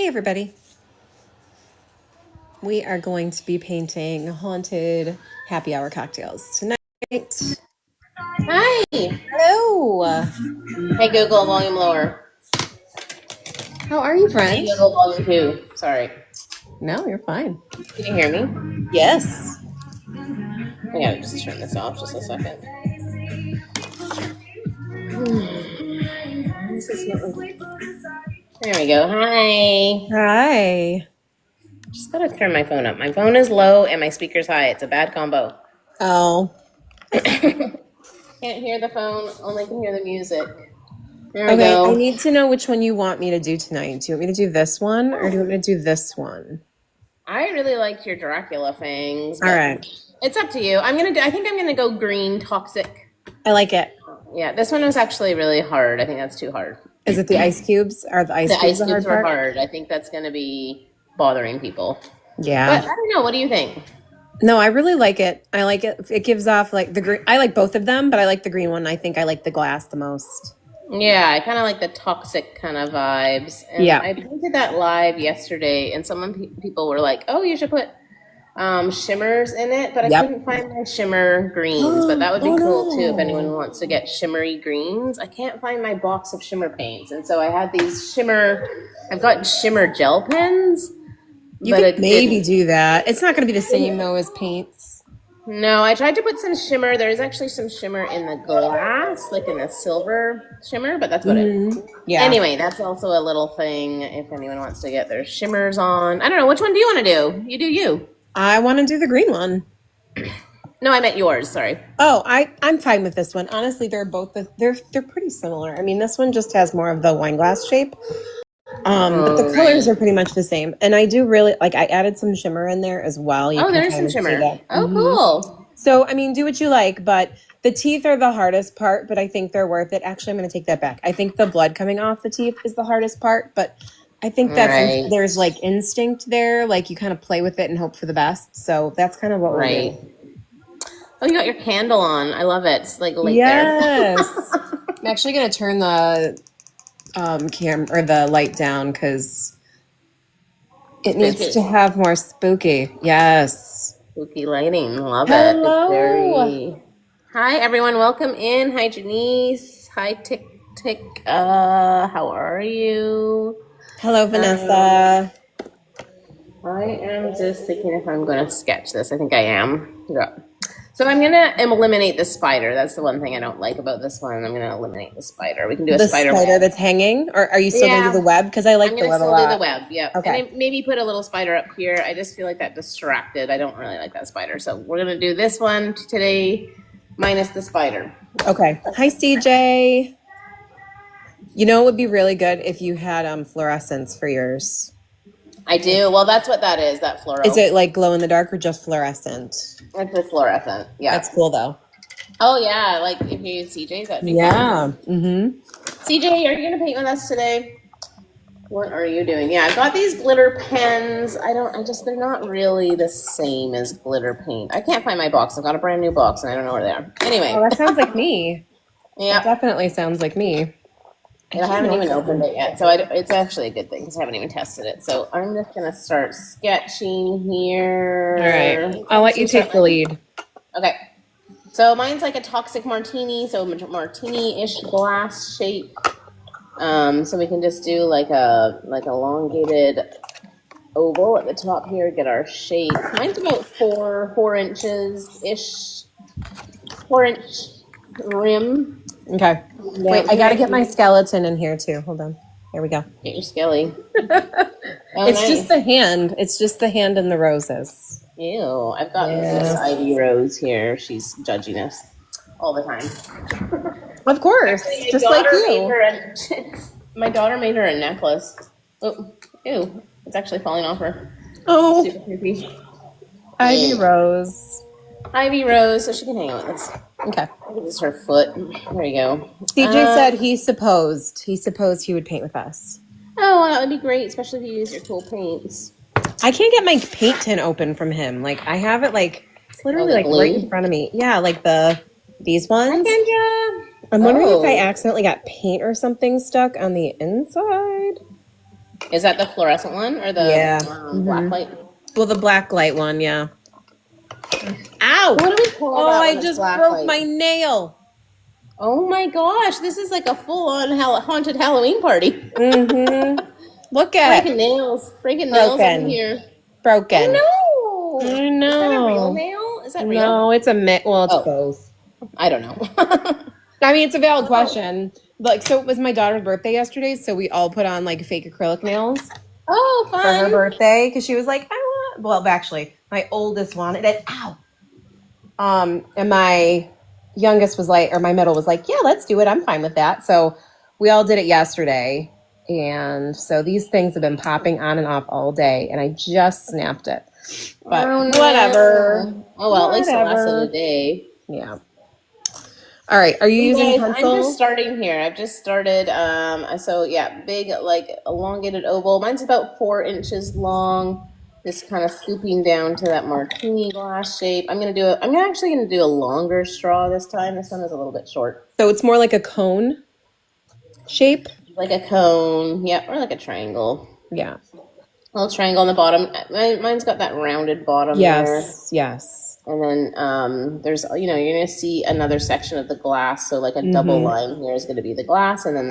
Hey everybody. We are going to be painting haunted happy hour cocktails tonight. Hi. Hello. Hey Google, volume lower. How are you, Hey friend? Google, volume 2. Sorry. No, you're fine. Can you hear me? Yes. I gotta just turn this off just a second. This is not like... There we go. Hi. Hi. Just gotta turn my phone up. My phone is low and my speaker's high. It's a bad combo. Oh. Can't hear the phone, only can hear the music. There we Okay, go. I need to know which one you want me to do tonight. Do you want me to do this one or do you want me to do this one? I really liked your Dracula fangs. All right. It's up to you. I think I'm gonna go green toxic. I like it. Yeah, this one was actually really hard. I think that's too hard. Is it the ice cubes? Are the ice The cubes ice the hard cubes were part? hard. I think that's gonna be bothering people. Yeah. But I don't know. What do you think? No, I really like it. I like it. It gives off like the green. I like both of them, but I like the green one. I think I like the glass the most. Yeah, I kind of like the toxic kind of vibes. And Yeah. I painted that live yesterday, and people were like, "Oh, you should put shimmers in it," but I Yep. couldn't find my shimmer greens. But that would be Oh, cool too if no. anyone wants to get shimmery greens. I can't find my box of shimmer paints, and so I had these shimmer. I've got shimmer gel pens. You but could it maybe didn't. do that. It's not going to be the same though as paints. No, I tried to put some shimmer. There's actually some shimmer in the glass, like in the silver shimmer, but that's about it. Yeah. Anyway, that's also a little thing if anyone wants to get their shimmers on. I don't know. Which one do you want to do? You do you. I want to do the green one. No, I meant yours. Sorry. Oh, I'm fine with this one. Honestly, they're pretty similar. I mean, this one just has more of the wine glass shape. But the colors are pretty much the same. And I do really like, I added some shimmer in there as well. You Oh, can there's kind some of see shimmer. that. Oh, cool. So, I mean, do what you like, but the teeth are the hardest part, but I think they're worth it. Actually, I'm going to take that back. I think the blood coming off the teeth is the hardest part, but I think there's like instinct there. Like you kind of play with it and hope for the best. So that's kind of what we're doing. Oh, you got your candle on. I love it. It's like late there. I'm actually going to turn the the light down because it needs to have more spooky. Yes. Spooky lighting. Love Hello. it. Hi, everyone. Welcome in. Hi, Janice. Hi, Tick. How are you? Hello, Vanessa. I am just thinking if I'm going to sketch this. I think I am. Yeah. So I'm going to eliminate the spider. That's the one thing I don't like about this one. I'm going to eliminate the spider. We can do a spider web that's hanging? Or are you still going to do the web? Because I like the web a lot. I'm going to still do the web, yeah. Okay. And I maybe put a little spider up here. I just feel like that distracted. I don't really like that spider. So we're going to do this one today minus the spider. Okay. Hi, CJ. You know, it would be really good if you had fluorescence for yours. I do. Well, that's what that is, that fluoro. Is it like glow in the dark or just fluorescent? It's a fluorescent, yeah. That's cool, though. Oh, yeah. Like if you use CJ's, that'd be cool. CJ, are you going to paint with us today? What are you doing? Yeah, I've got these glitter pens. They're not really the same as glitter paint. I can't find my box. I've got a brand new box and I don't know where they are. Anyway. Oh, that sounds like me. Yeah. That definitely sounds like me. I haven't even opened it yet, so it's actually a good thing because I haven't even tested it. So I'm just going to start sketching here. All right. I'll let you take the lead. Okay. So mine's like a toxic martini, so martini-ish glass shape. So we can just do like a elongated oval at the top here, get our shape. Mine's about 4 inches-ish, 4-inch rim. Okay. Wait, I got to get my skeleton in here too. Hold on. Here we go. Get your skelly. It's just the hand. It's just the hand and the roses. Ew. I've got this Ivy Rose here. She's judging us all the time. Of course. Actually, just like you. My daughter made her a necklace. Oh, ew. It's actually falling off her. Oh. Super creepy. Ivy Rose. Ivy Rose, so she can hang out with us. Okay. I think it's her foot. There you go. CJ said he supposed he would paint with us. Oh, well, that would be great, especially if you use your cool paints. I can't get my paint tin open from him. Like I have it it's literally right in front of me. Yeah, like these ones. I'm wondering if I accidentally got paint or something stuck on the inside. Is that the fluorescent one or the Yeah. black light? Well, the black light one, yeah. Ow! What do we call Oh, that I when it's just black broke light? my nail. Oh my gosh, this is like a full-on haunted Halloween party. Mm-hmm. Look at Breaking nails over broken. here. Broken. Oh no! I Is that a real know. nail? Is that real? No, it's a well, it's Oh. both. I don't know. I mean, it's a valid question. Like, so it was my daughter's birthday yesterday, so we all put on like fake acrylic nails Oh, for her fun. birthday because she was like, I want. Well, actually, my oldest wanted it. Ow. And my youngest was like, or my middle was like, yeah, let's do it. I'm fine with that. So we all did it yesterday, and so these things have been popping on and off all day, and I just snapped it. But Oh, no. whatever. Oh well, at least it lasted Whatever. a day. Yeah. All right. Are you using Guys, pencil? I'm just starting here. I've just started. So yeah, big like elongated oval. Mine's about 4 inches long. Just kind of scooping down to that martini glass shape. I'm actually gonna do a longer straw this time. This one is a little bit short, So it's more like a cone shape. like a cone. Yeah, or like a triangle. Yeah. A little triangle on the bottom. Mine's got that rounded bottom there. Yes. Yes. And then there's, you're going to see another section of the glass. So like a double line here is going to be the glass. And then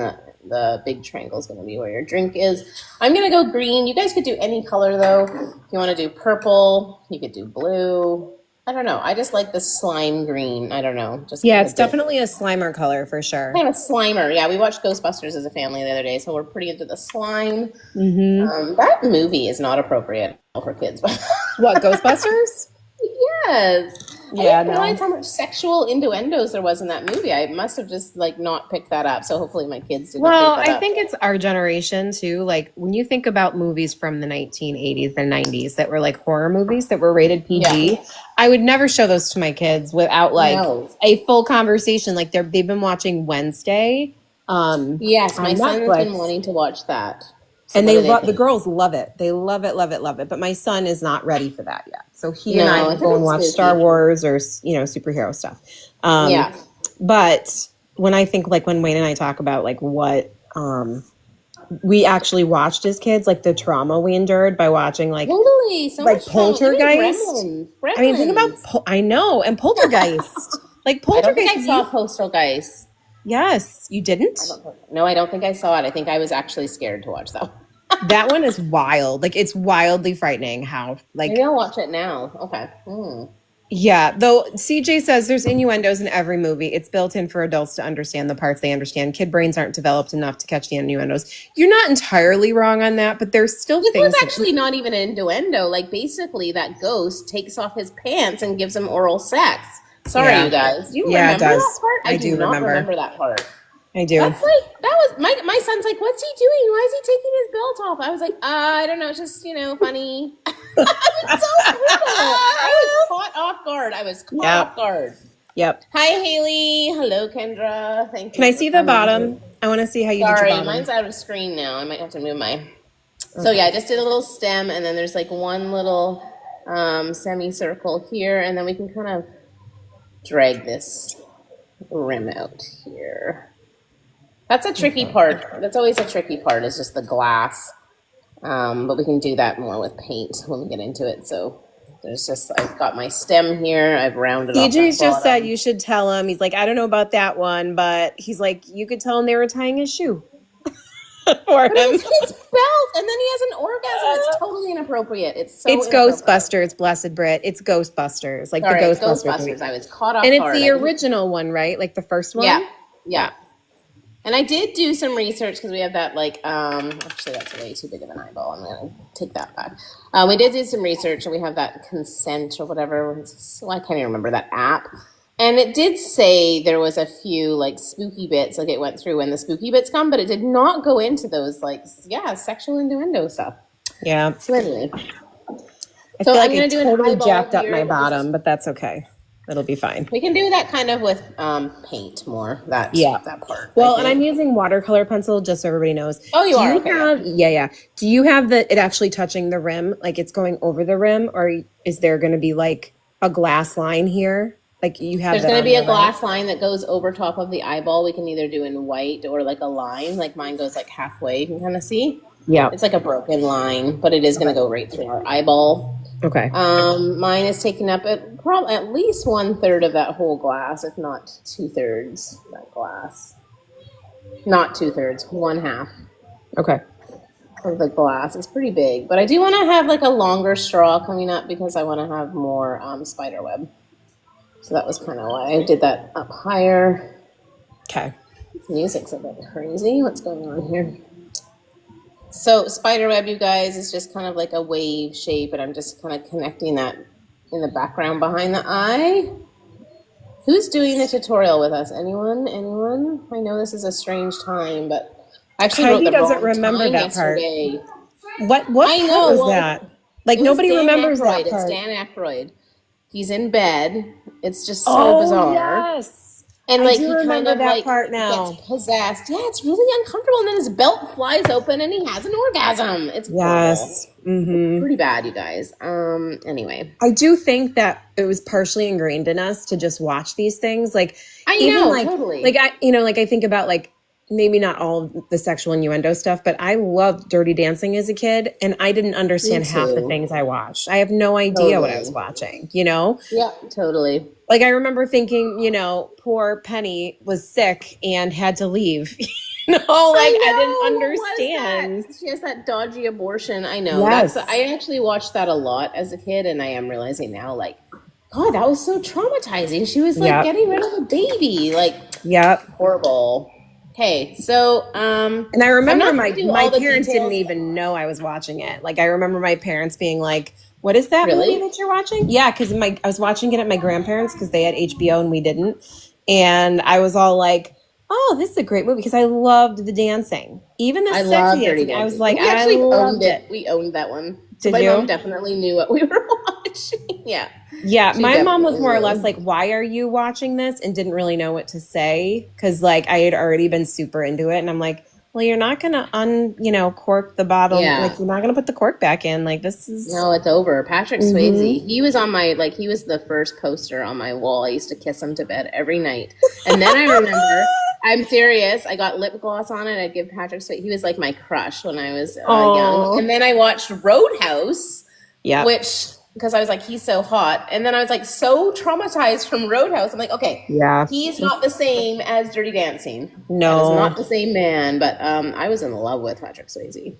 the big triangle is going to be where your drink is. I'm going to go green. You guys could do any color though. If you want to do purple, you could do blue. I don't know. I just like the slime green. I don't know. Just Yeah, kind it's of definitely a Slimer color for sure. kind of a slimer. Yeah, we watched Ghostbusters as a family the other day. So we're pretty into the slime. Mm-hmm. That movie is not appropriate for kids. What, Ghostbusters? Yes. Yeah, I didn't no. realize how much sexual innuendos there was in that movie. I must have just like not picked that up. So hopefully my kids didn't Well, pick that I up. think it's our generation too. Like when you think about movies from the 1980s and 90s that were like horror movies that were rated PG, I would never show those to my kids without like No. a full conversation. Like they've been watching Wednesday. Yes, my on son's Netflix. been wanting to watch that. So And what they do love the think? girls love it. They love it, love it, love it. But my son is not ready for that yet. So he and No, I I will think go and it's watch spooky. Star Wars or superhero stuff. Yeah. But when I think like when Wayne and I talk about like what we actually watched as kids, like the trauma we endured by watching like Totally. So like much fun. Even Poltergeist. Gremlins. I mean, think about Gremlins. I know, and Poltergeist. Like I don't think Poltergeist. I saw Poltergeist. Yes, you didn't. No, I don't think I saw it. I think I was actually scared to watch that one. That one is wild. Like it's wildly frightening. How like Maybe I'll watch it now. Okay. yeah. Though CJ says there's innuendos in every movie. It's built in for adults to understand the parts they understand. Kid brains aren't developed enough to catch the innuendos. You're not entirely wrong on that, but there's still This things. was actually not even an innuendo. Like basically, that ghost takes off his pants and gives him oral sex. Sorry, Yeah. you guys. Do you Yeah, it remember does. that part? I do not remember. that part. I do. That's like that was my son's like, what's he doing? Why is he taking his belt off? I was like, I don't know, it's just funny. It's so brutal. I was caught off guard. Yep. Off guard. Yep. Hi Haley. Hello Kendra. Thank you. Can I for see the coming. bottom? I want to see how you Sorry, did your mine's bottom. out of screen now. I might have to move my. So yeah, I just did a little stem, and then there's like one little semicircle here, and then we can kind of drag this rim out here. That's a tricky part. That's always a tricky part, is just the glass. But we can do that more with paint when we get into it. So I've got my stem here. I've rounded off DJ's that just said bottom. you should tell him. He's like, I don't know about that one, but he's like, you could tell him they were tying his shoe for But him. it's his belt, and then he has an orgasm. It's totally inappropriate. It's so It's inappropriate. Ghostbusters, Blessed Brit. It's Ghostbusters, like Sorry, the it's Ghostbusters. Ghostbusters. movie. I was caught off And it's guard. the original one, right? Like the first one. Yeah. And I did do some research because we have that actually that's way too big of an eyeball. I'm gonna take that back. We did do some research and we have that consent or whatever. I can't even remember that app. And it did say there was a few like spooky bits, like it went through when the spooky bits come, but it did not go into those sexual innuendo stuff. Yeah. So anyway, I So feel like I'm gonna it do an totally eyeball jacked up here. my bottom, but that's okay. It'll be fine. we can do that kind of with paint more. That part. Well, I and think. I'm using watercolor pencil just so everybody knows. Oh, you Do are? you Okay, have, yeah. Do you have it actually touching the rim? Like it's going over the rim, or is there going to be like a glass line here? Like you have. There's that going to on be your a glass line that goes over top of the eyeball. We can either do in white or like a line. Like mine goes like halfway. You can kind of see. Yeah. It's like a broken line, but it is going to go right through our eyeball. Okay. Mine is taking up at least 1/3 of that whole glass, if not 2/3 that glass. Not 2/3, 1/2 Okay. of the glass. It's pretty big, but I do want to have like a longer straw coming up because I want to have more spider web. So that was kind of why I did that up higher. Okay. This music's a bit crazy. What's going on here? So spider web, you guys, is just kind of like a wave shape, and I'm just kind of connecting that in the background behind the eye. Who's doing the tutorial with us? Anyone? Anyone? I know this is a strange time, but I actually wrote Heidi the doesn't wrong remember time that part. yesterday. What I part know, was well, that? Like It was nobody Dan remembers Aykroyd. that part. It's Dan Aykroyd. He's in bed. It's just so Oh bizarre. yes. And I like do he kind remember of that like part now. gets possessed. Yeah, it's really uncomfortable. And then his belt flies open and he has an orgasm. It's Yes. horrible. Pretty bad, you guys. Anyway. I do think that it was partially ingrained in us to just watch these things. Like I even know, like totally. like I think about like maybe not all of the sexual innuendo stuff, but I loved Dirty Dancing as a kid, and I didn't understand half the too. things I watched. I have no idea what I was Totally. watching, you know? Yeah, totally. Like I remember thinking, poor Penny was sick and had to leave. Like I didn't What was understand. that? She has that dodgy abortion. I know. Yes. I actually watched that a lot as a kid, and I am realizing now, like, God, that was so traumatizing. She was like Yep. getting rid of a baby. Like, Yep. horrible. Okay, so And I remember I'm not my gonna do my all the parents details. didn't even know I was watching it. Like I remember my parents being like, "What is that Really? movie that you're watching?" Yeah, because I was watching it at my grandparents because they had HBO and we didn't, and I was all like, "Oh, this is a great movie," because I loved the dancing, even the I sexy love Dirty dancing. I was Dancing. like, We I actually loved owned it. We owned that one. So Did my you? mom definitely knew what we were watching. Yeah. Yeah, She my mom was definitely more or knew. less like, "Why are you watching this?" and didn't really know what to say because like I had already been super into it, and I'm like, "Well, you're not gonna cork the bottle. Yeah. Like you're not gonna put the cork back in. Like this is No, it's over. Patrick Mhm. Swayze. He was on he was the first poster on my wall. I used to kiss him to bed every night. And then I remember, I'm serious, I got lip gloss on it. I'd give Patrick Swayze. He was like my crush when I was Aw. young. And then I watched Roadhouse, yeah, which, because I was like, he's so hot. And then I was like so traumatized from Roadhouse. I'm like, okay, yeah." he's not the same as Dirty Dancing. That is No, not the same man. But I was in love with Patrick Swayze.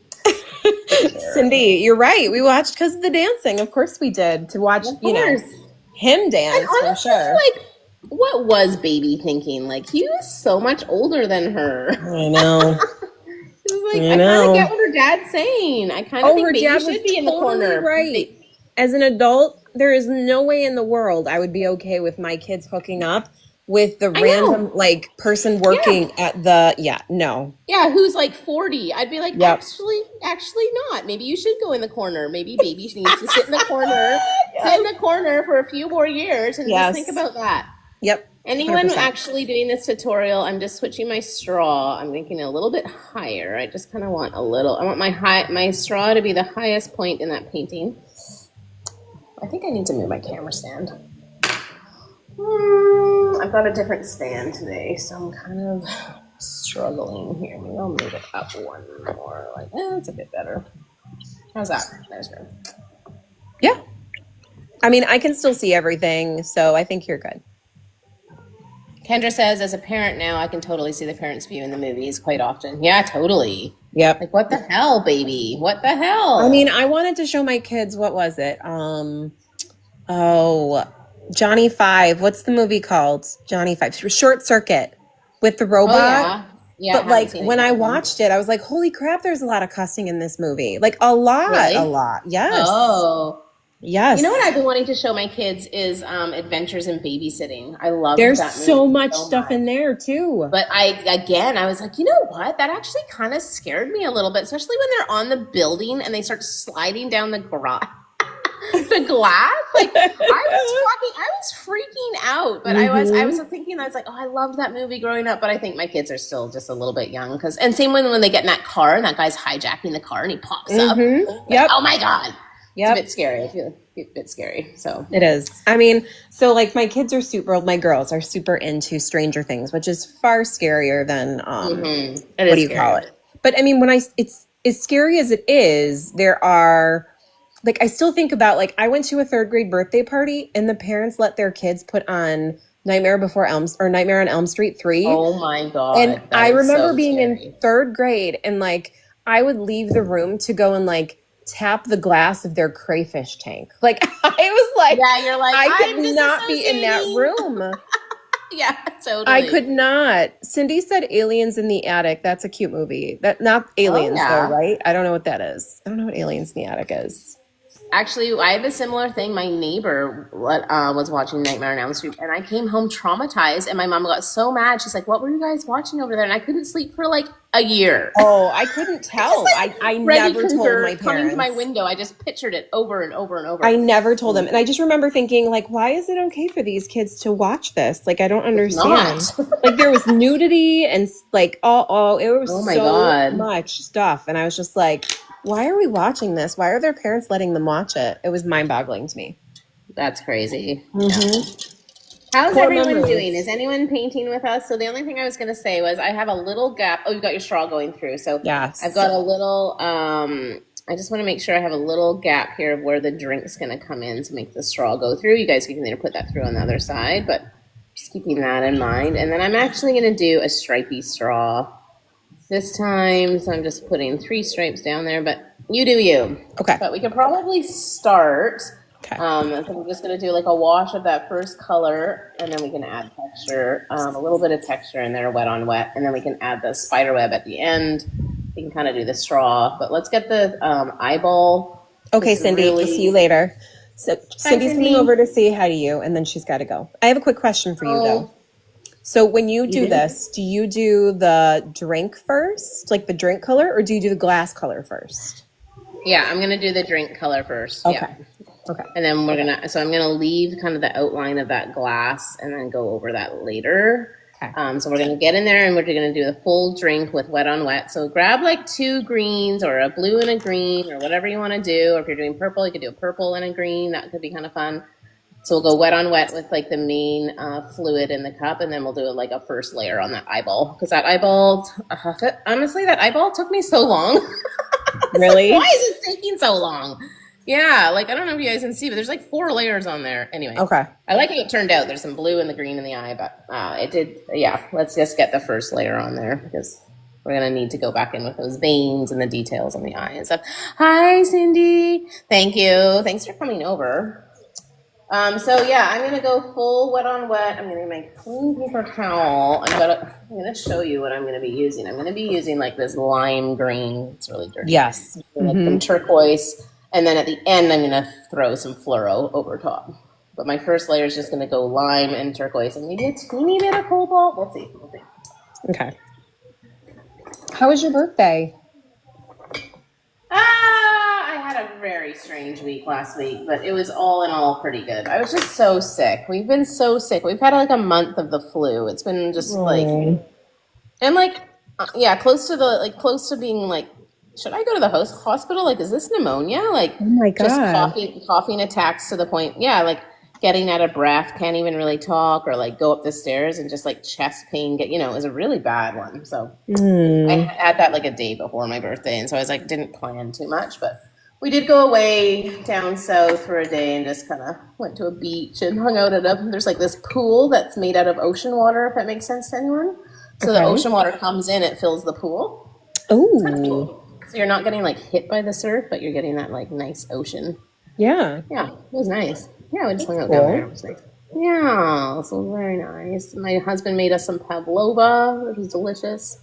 Cindy, you're right. We watched because of the dancing. Of course, we did to watch. Of course. Him dance And for honestly, sure. like, what was Baby thinking? Like, he was so much older than her. I know. She was like, I I kind know. of get what her dad's saying. I kind of think her Baby dad should was be in the totally corner. right. As an adult, there is no way in the world I would be okay with my kids hooking up with the I random like person working at the no. Yeah, who's like 40. I'd be like, Yep. actually not. Maybe you should go in the corner. Maybe Baby needs to sit in the corner, sit in the corner for a few more years and Yes. just think about that. Yep. Anyone 100%. actually doing this tutorial, I'm just switching my straw. I'm making it a little bit higher. I just kind of want I want my straw to be the highest point in that painting. I think I need to move my camera stand. I've got a different stand today, so I'm kind of struggling here. Maybe I'll move it up one more. Like, that's a bit better. How's that? There's room. Yeah. I mean, I can still see everything, so I think you're good. Kendra says, as a parent now, I can totally see the parents' view in the movies quite often. Yeah, totally. Yep. Like, what the hell, baby? What the hell? I mean, I wanted to show my kids, what was it? Johnny Five. What's the movie called? Johnny Five. Short Circuit with the robot. yeah. Yeah, But haven't like seen it when yet. I watched it, I was like, holy crap, there's a lot of cussing in this movie. Like a lot. Really? Yes. Oh. Yes. You know what I've been wanting to show my kids is Adventures in Babysitting. I love There's that movie so much stuff in there too. But I was like, you know what? That actually kind of scared me a little bit, especially when they're on the building and they start sliding down the glass. The glass, like I was freaking out. But I was thinking, I was like, oh, I loved that movie growing up. But I think my kids are still just a little bit young and same when they get in that car and that guy's hijacking the car and he pops up. Like, Yep. oh my god. Yep. It's a bit scary. I feel a bit scary. So It is. I mean, so like my kids are my girls are super into Stranger Things, which is far scarier than it what is do you call scary. it? But I mean, as scary as it is, there are like I still think about like I went to a third grade birthday party and the parents let their kids put on Nightmare on Elm Street 3. Oh my And God, that I is remember so being in scary. third grade and like I would leave the room to go and like tap the glass of their crayfish tank. Like I was like, Yeah, you're like, I I'm could not be in that disassociating. room. Yeah, I totally. could not. Cindy said Aliens in the Attic. That's a cute movie. That not Oh Aliens though, yeah. right? I don't know what that is. I don't know what Aliens in the Attic is. Actually, I had a similar thing. My neighbor was watching Nightmare on Elm Street, and I came home traumatized. And my mom got so mad. She's like, "What were you guys watching over there?" And I couldn't sleep for like a year. Oh, I couldn't tell. I Freddy never told Krueger my coming to my parents. window. I just pictured it over and over and over. I never told them. And I just remember thinking, like, why is it okay for these kids to watch this? Like, I don't understand. Not. Like, there was nudity and like, it was Oh my so God. much stuff. And I was just like, why are we watching this? Why are their parents letting them watch it? It was mind boggling to me. That's crazy. Mm-hmm. How's Core everyone memories. doing? Is anyone painting with us? So the only thing I was going to say was I have a little gap. Oh, you've got your straw going through. So Yes. I've got a little, I just want to make sure I have a little gap here of where the drink's going to come in to make the straw go through. You guys can either put that through on the other side, but just keeping that in mind. And then I'm actually going to do a stripy straw this time. So I'm just putting 3 stripes down there, but you do you. Okay. But we could probably start. Okay. So I'm just going to do like a wash of that first color, and then we can add texture, a little bit of texture in there, wet on wet, and then we can add the spider web at the end. We can kind of do the straw, but let's get the eyeball. Okay, Just Cindy, really- we'll see you later. So Cindy's Cindy. coming over to say hi to you, and then she's got to go. I have a quick question for you, though. So when you do this, do you do the drink first, like the drink color, or do you do the glass color first? Yeah, I'm going to do the drink color first. Okay. Yeah. Okay. And then I'm going to leave kind of the outline of that glass and then go over that later. Okay. So we're going to get in there and we're going to do the full drink with wet on wet. So grab like 2 greens or a blue and a green or whatever you want to do. Or if you're doing purple, you could do a purple and a green. That could be kind of fun. So we'll go wet on wet with like the main fluid in the cup, and then we'll do like a first layer on that eyeball. Because that eyeball, honestly, that eyeball took me so long. Really? Like, why is it taking so long? Yeah, like I don't know if you guys can see, but there's like 4 layers on there. Anyway, Okay. I like how it turned out. There's some blue and the green in the eye, but it did. Yeah, let's just get the first layer on there because we're gonna need to go back in with those veins and the details on the eye and stuff. Hi, Cindy. Thank you. Thanks for coming over. So yeah, I'm gonna go full wet on wet. I'm gonna get my clean paper towel. I'm gonna show you what I'm gonna be using. I'm gonna be using like this lime green. It's really dirty. Yes. Like some turquoise, and then at the end I'm gonna throw some fluoro over top. But my first layer is just gonna go lime and turquoise, and maybe a teeny bit of cobalt. We'll see. We'll see. Okay. How was your birthday? I had a very strange week last week, but it was all in all pretty good. I was just so sick. We've been so sick. We've had like a month of the flu. It's been just like, and like, yeah, close to being like, should I go to the hospital? Like, is this pneumonia? Like, Oh my just God. coughing attacks to the point, yeah, like getting out of breath, can't even really talk or like go up the stairs, and just like chest pain. It was a really bad one. So I had that like a day before my birthday, and so I was like, didn't plan too much, but we did go away down south for a day and just kind of went to a beach and hung out there's like this pool that's made out of ocean water, if that makes sense to anyone. So the Okay. ocean water comes in, it fills the pool. Oh. So you're not getting like hit by the surf, but you're getting that like nice ocean. Yeah. Yeah, it was nice. Yeah, we just hung out Cool. down there. It was nice. Yeah, so very nice. My husband made us some pavlova, which was delicious,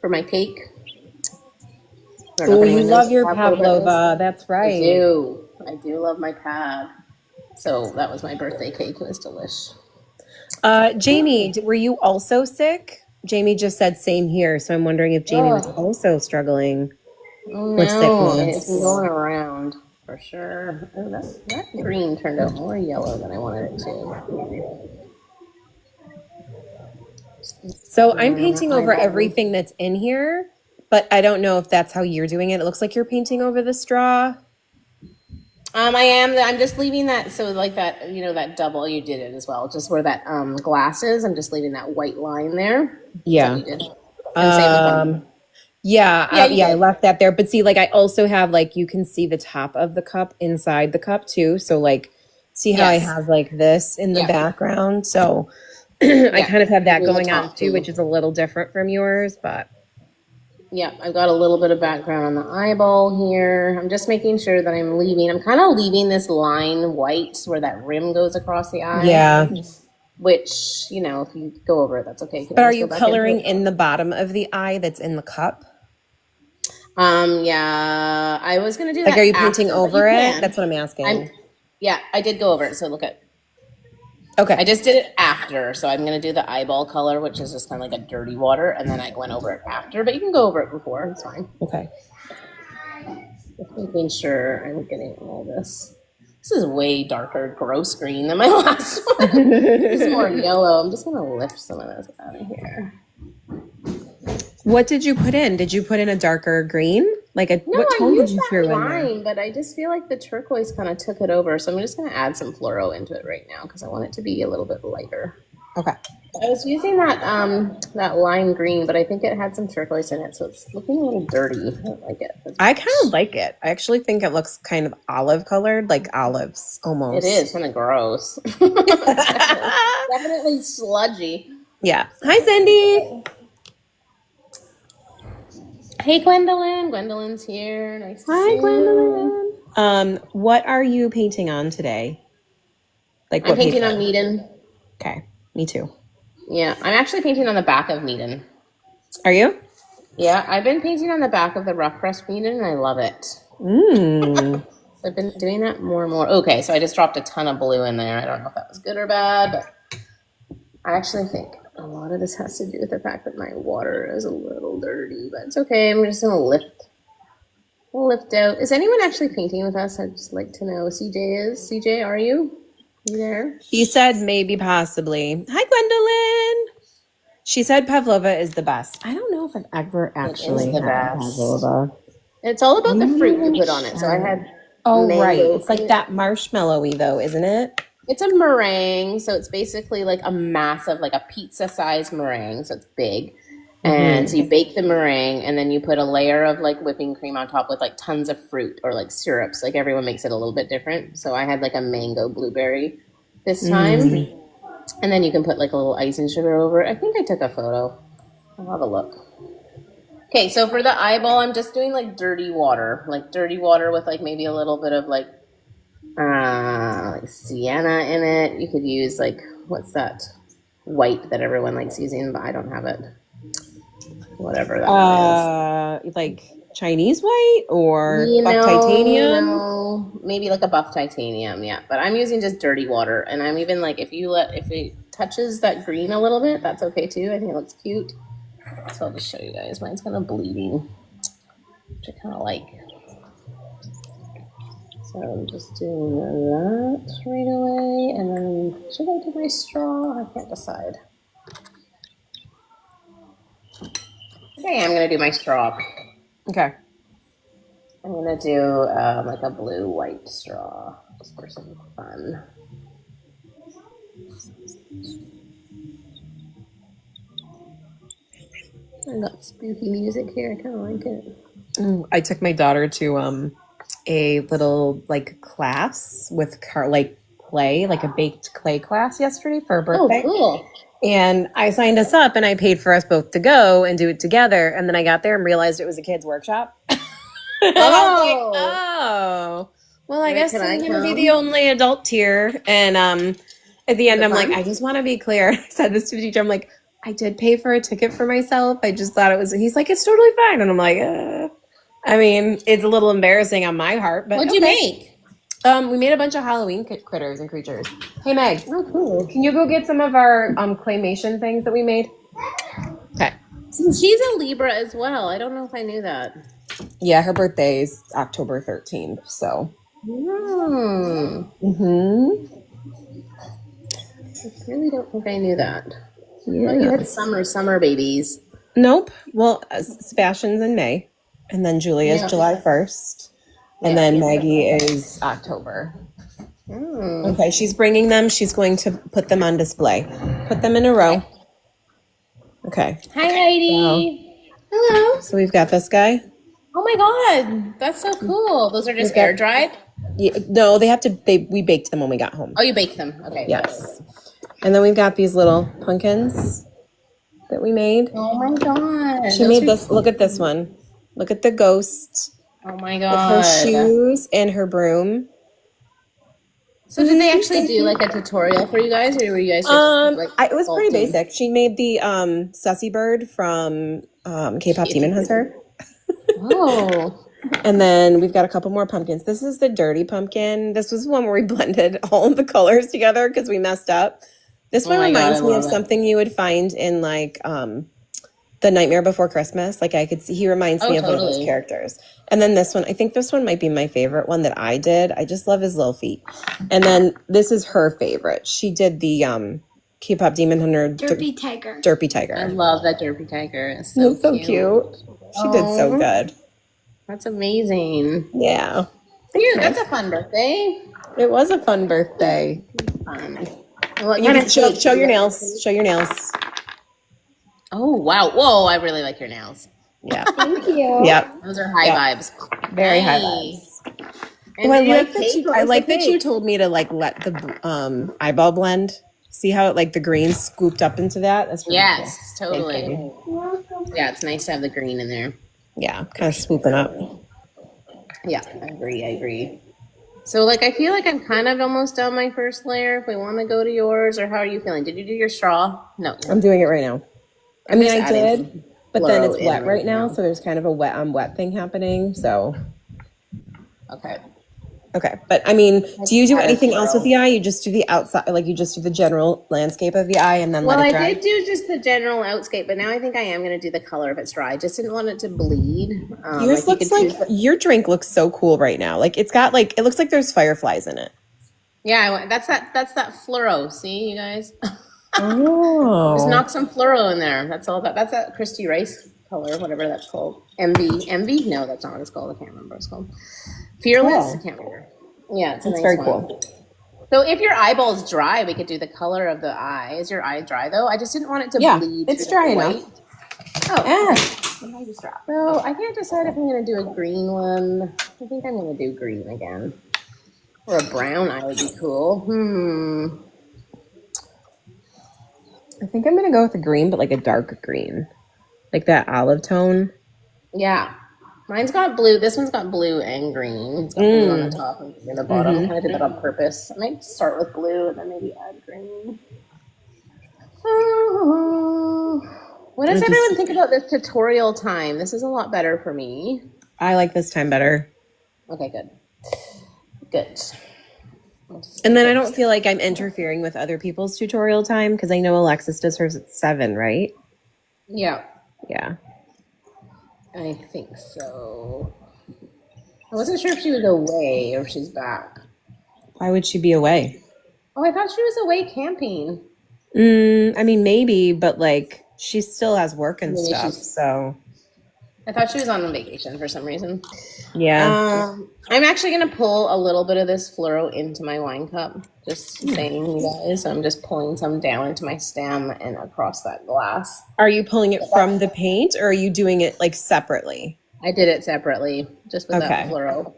for my cake. I don't know Oh, if you anyone love knows your what is. pavlova. That's I right. do. I do love my pav. So that was my birthday cake. It was delish. Jamie, were you also sick? Jamie just said same here, so I'm wondering if Jamie was also struggling. Oh With no, sickness. it's been going around for sure. Oh, that green turned out more yellow than I wanted it to. So I'm painting over everything that's in here, but I don't know if that's how you're doing it. It looks like you're painting over the straw. I am. I'm just leaving that. So like that, that double, you did it as well. Just where that glass is, I'm just leaving that white line there. Is that Yeah. what you did? And same with them. Yeah, Yeah, you yeah, I did. left that there. But see, like I also have like you can see the top of the cup inside the cup too. So like see how I Yes. have like this in the Yeah. background. So I Yeah. kind of have that Even the going on top too, too. which is a little different from yours, but Yeah, I've got a little bit of background on the eyeball here. I'm just making sure that I'm kind of leaving this line white where that rim goes across the eye, yeah. which, if you go over it, that's okay. You can But are always go you back into coloring it. in the bottom of the eye that's in the cup? Yeah, I was going to do Like that are you painting after, but you over it? can. That's what I'm asking. Yeah, I did go over it. So look at, Okay. I just did it after. So I'm going to do the eyeball color, which is just kind of like a dirty water. And then I went over it after, but you can go over it before. It's fine. Okay. Just making sure I'm getting all this. This is way darker, gross green than my last one. This is more yellow. I'm just going to lift some of this out of here. What did you put in? Did you put in a darker green? Like No, what I tone did used you that throw in there? line, but I just feel like the turquoise kind of took it over. So I'm just going to add some fluoro into it right now because I want it to be a little bit lighter. Okay. I was using that lime green, but I think it had some turquoise in it, so it's looking a little dirty. I don't like it. I kind of like it. I actually think it looks kind of olive colored, like olives almost. It is kind of gross. Definitely sludgy. Yeah. Hi, Cindy. Hey, Gwendolyn. Gwendolyn's here. Nice to see Hi, you. Gwendolyn. What are you painting on today? Like I'm what painting paper? on Meaden. Okay. Me too. Yeah, I'm actually painting on the back of Meaden. Are you? Yeah, I've been painting on the back of the rough press Meaden, and I love it. I've been doing that more and more. Okay, so I just dropped a ton of blue in there. I don't know if that was good or bad, but I actually think a lot of this has to do with the fact that my water is a little dirty, but it's okay. I'm just gonna lift out. Is anyone actually painting with us? I'd just like to know. CJ is. CJ, are you? You there? He said maybe possibly. Hi, Gwendolyn. She said pavlova is the best. I don't know if I've ever actually the had best. pavlova. It's all about the fruit you put on it. So I had Oh, mango. right. It's like that marshmallowy though, isn't it? It's a meringue, so it's basically like a massive, like a pizza-sized meringue, so it's big. And so you bake the meringue, and then you put a layer of like whipping cream on top with like tons of fruit or like syrups. Like everyone makes it a little bit different. So I had like a mango blueberry this time. And then you can put like a little icing sugar over it. I think I took a photo. I'll have a look. Okay, so for the eyeball, I'm just doing like dirty water with like maybe a little bit of like sienna in it. You could use like, what's that white that everyone likes using, but I don't have it. Whatever that is. Like Chinese white or buff titanium? No, maybe like a buff titanium, yeah. But I'm using just dirty water, and I'm even like, if it touches that green a little bit, that's okay too. I think it looks cute. So I'll just show you guys. Mine's kind of bleeding, which I kind of like. So I'm just doing that right away, and then should I do my straw? I can't decide. Okay, I'm gonna do my straw. Okay. I'm gonna do like a blue-white straw, just for some fun. I got spooky music here. I kind of like it. I took my daughter to a little like class with like clay, like a baked clay class yesterday for her birthday. Oh, cool. And I signed us up and I paid for us both to go and do it together. And then I got there and realized it was a kid's workshop. Oh, well, I guess I'm going to be the only adult here. And at the end, I'm like, I just want to be clear. I said this to the teacher. I'm like, I did pay for a ticket for myself. I just thought it was, he's like, it's totally fine. And I'm like, I mean, it's a little embarrassing on my part, but what'd you make? We made a bunch of Halloween critters and creatures. Hey, Meg. Oh, cool. Can you go get some of our claymation things that we made? Okay. So she's a Libra as well. I don't know if I knew that. Yeah, her birthday is October 13th, so. I really don't think I knew that. Yeah. Oh, you had summer babies. Nope. Well, Sebastian's in May, and then Julia's July 1st, and then Maggie is October. Okay, she's bringing them. She's going to put them on display. Put them in a row. Okay. Hi, Heidi. Hello. So we've got this guy. Oh my God, that's so cool. Those are just We've got- air dried? Yeah, no, they have to. We baked them when we got home. Oh, you baked them. Okay. Yes. And then we've got these little pumpkins that we made. Oh my God. She made this. Look at this one. Look at the ghost Oh my with God. her shoes and her broom. So did they actually do like a tutorial for you guys, or were you guys just It was pretty sculpting? basic. She made the sussy bird from K-pop Demon Hunter. Oh. And then we've got a couple more pumpkins. This is the dirty pumpkin. This was one where we blended all of the colors together because we messed up. This one my God, reminds I me of love it. something you would find in like The Nightmare Before Christmas. Like I could see, he reminds me of one of those Totally. characters. And then this one, I think this one might be my favorite one that I did. I just love his little feet. And then this is her favorite. She did the K-pop Demon Hunter Derpy Tiger. Derpy I Tiger. love that derpy tiger. It's so, It's so cute. She did so Aw. good. That's amazing. Yeah. Dude, that's a fun birthday. It was a fun birthday. Fun. What You kind can of show, cake? show your nails. Show your nails. Oh wow! Whoa! I really like your nails. Yeah. Thank you. Yep. Those are high Yeah. vibes. Very high Nice. vibes. And Oh, I did you have like that cake? you. What I was like the that you cake? told me to like let the eyeball blend. See how it like the green scooped up into that. That's really Yes, cool. totally. Thank you. Yeah, it's nice to have the green in there. Yeah, kind of swooping up. Yeah, I agree. So, like, I feel like I'm kind of almost done my first layer. If we want to go to yours, or how are you feeling? Did you do your straw? No. I'm doing it right now. I mean, just I adding did, but then flow it's in wet right right now, now. so there's kind of a wet on wet thing happening. So Okay. okay, but I mean, do you do added anything else with flow. the eye? You just do the outside, like you just do the general landscape of the eye and then Well, let I it dry. did do just the general outscape, but now I think I am going to do the color if it's dry. I just didn't want it to bleed. Yours you looks could like choose- your drink looks so cool right now. Like it's got like it looks like there's fireflies in it. Yeah, that's that fluoro. See, you guys? Oh, Just knock some fluoro in there. That's all. That's that Christy Rice color, whatever that's called. Envy? No, that's not what it's called. I can't remember what it's called. Fearless? Cool. I can't remember. Yeah, it's a that's nice very one. cool. So if your eyeball's dry, we could do the color of the eye. Is your eye dry though? I just didn't want it to Yeah, bleed. it's through dry the enough. white. Oh, Yeah. so I can't decide if I'm gonna do a green one. I think I'm gonna do green again. Or a brown eye would be cool. I think I'm gonna go with a green, but like a dark green, like that olive tone. Yeah. Mine's got blue. This one's got blue and green. It's got blue on the top and green on the bottom. Mm-hmm. I kind of did that on purpose. I might start with blue and then maybe add green. What does everyone think about this tutorial time? This is a lot better for me. I like this time better. Okay, good. Good. And then I don't feel like I'm interfering with other people's tutorial time because I know Alexis does hers at 7, right? Yeah, Yeah. I think so. I wasn't sure if she was away or if she's back. Why would she be away? Oh, I thought she was away camping. I mean, maybe, but like she still has work and Maybe stuff. she's- So I thought she was on vacation for some reason. yeah. I'm actually going to pull a little bit of this fluoro into my wine cup. Just saying, you guys. I'm just pulling some down into my stem and across that glass. Are you pulling it from the paint or are you doing it like separately? I did it separately, just with that Okay. fluoro.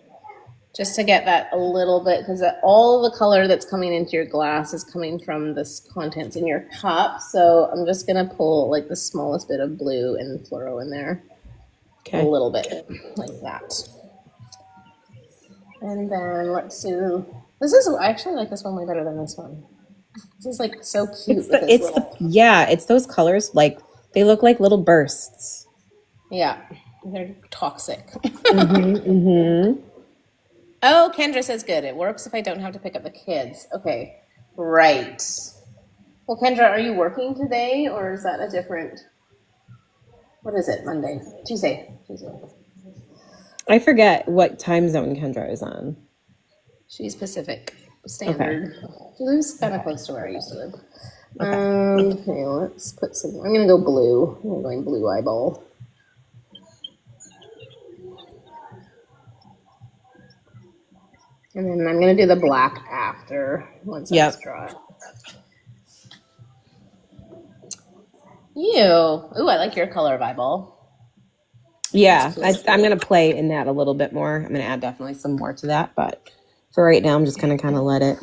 Just to get that a little bit, because all the color that's coming into your glass is coming from this contents in your cup. So I'm just going to pull like the smallest bit of blue and fluoro in there. Okay. A little bit like that. And then let's do this. I actually like this one way better than this one. This is like so cute. It's with the this it's little- the yeah, it's those colors like they look like little bursts. yeah, they're toxic. Mm-hmm. Oh, Kendra says good. It works if I don't have to pick up the kids. Okay, right. Well, Kendra, are you working today or is that a different? What is it? Monday, Tuesday. I forget what time zone Kendra is on. She's Pacific Standard. She lives kind of close to where I used to live. Okay, let's put some. I'm gonna go blue. I'm going blue eyeball. And then I'm gonna do the black after once Yep. that's dry. Ew. Ooh, I like your color of eyeball. Yeah, That's I'm cute. gonna play in that a little bit more. I'm gonna add definitely some more to that, but for right now, I'm just gonna kind of let it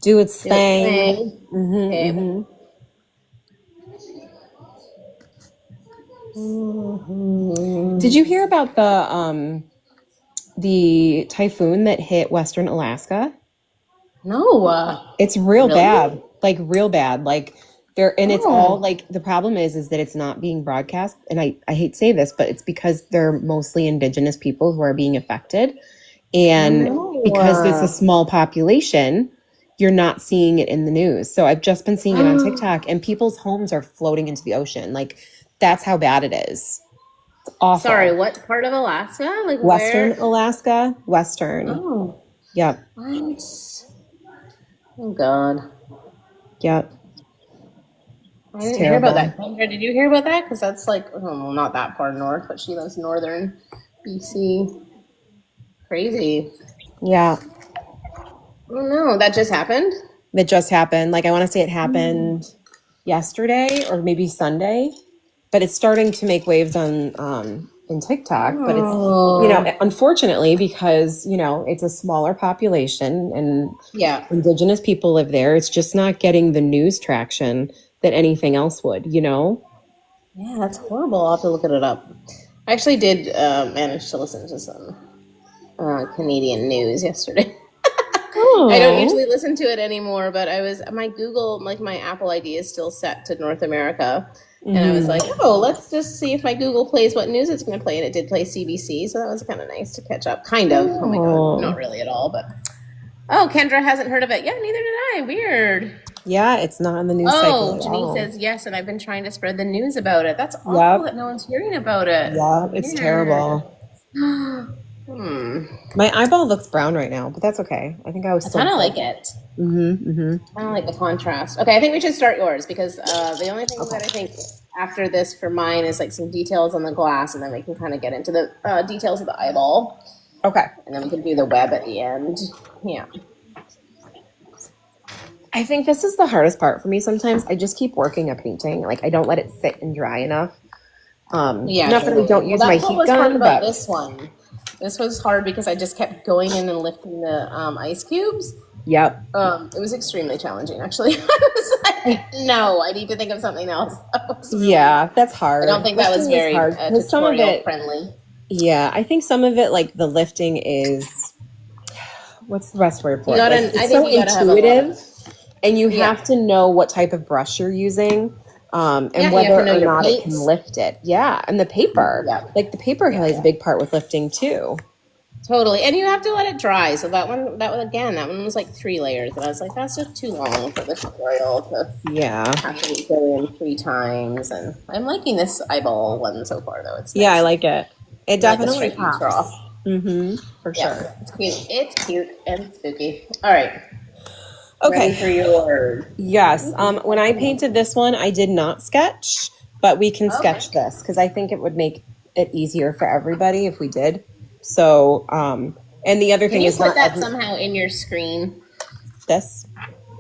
do its Do its thing. thing. hmm Okay. hmm Did you hear about the typhoon that hit Western Alaska? No. It's real Really? bad, like real bad. Like there, and it's all Oh. like the problem is that it's not being broadcast. And I hate to say this, but it's because they're mostly indigenous people who are being affected. Oh And because it's a no. small population, you're not seeing it in the news. So I've just been seeing it on TikTok, and people's homes are floating into the ocean. Like that's how bad it is. It's Sorry, awful. what part of Alaska? Like Western where? Alaska, Western. Oh, Yep, what? Oh God. yep. I It's didn't hear about terrible. that. Kendra, did you hear about that? Because that's like, oh, well, not that far north, but she lives northern BC. Crazy. Yeah, Oh no, that just happened? that just happened. Like I want to say it happened yesterday or maybe Sunday, but it's starting to make waves on in TikTok. But it's Oh. unfortunately because it's a smaller population and Yeah. indigenous people live there. It's just not getting the news traction that anything else would. Yeah, that's horrible. I'll have to look it up. I actually did manage to listen to some Canadian news yesterday. I don't Oh. usually listen to it anymore, but my Google, like my Apple ID is still set to North America. And I was like, hmm oh, let's just see if my Google plays what news it's going to play. And it did play CBC. So that was kind of nice to catch up. Kind of. Oh my God. Not Oh. really at all, but. Oh, Kendra hasn't heard of it. Yeah, neither did I. Weird. Yeah, it's not in the news cycle Oh, at Janine all. says yes, and I've been trying to spread the news about it. That's awful Yep. that no one's hearing about it. Yep. It's Weird. terrible. Hmm. My eyeball looks brown right now, but that's okay. I think I was I still kind of good. like it. Mm-hmm. I don't like the contrast. Okay, I think we should start yours because the only thing Okay. that I think after this for mine is like some details on the glass, and then we can kind of get into the details of the eyeball, Okay. and then we can do the web at the end. Yeah. I think this is the hardest part for me sometimes. I just keep working a painting. Like I don't let it sit and dry enough. Yeah, Not that I totally. don't Well, use my that's what heat was hard gun, about but this one. This was hard because I just kept going in and lifting the ice cubes. yep. It was extremely challenging, actually. I was like, no, I need to think of something else. That was really, Yeah, that's I hard. don't think that was Lifting is very hard because some of tutorial it, friendly. yeah, I think some of it, like the lifting is, what's the best word You for it? Like gotta, I it's think so you gotta have a lot of, intuitive, and you yeah. have to know what type of brush you're using, and Yeah, you have whether to know or your not it can paints. lift it. Yeah, and the paper, Yeah, like the paper plays a big part with lifting too. totally. And you have to let it dry. So that one was like 3 layers. And I was like, that's just too long for the tutorial to Yeah. have to go in 3 times. And I'm liking this eyeball one so far, though. It's Yeah, I nice. like it. It I like the definitely stripy straw. pops. For Yeah, sure. it's cute. It's cute and spooky. All right. Ready Okay. for your. Yes. When I painted this one, I did not sketch, but we can Okay. sketch this because I think it would make it easier for everybody if we did. So, and the other Can thing you is put not that somehow in your screen? this.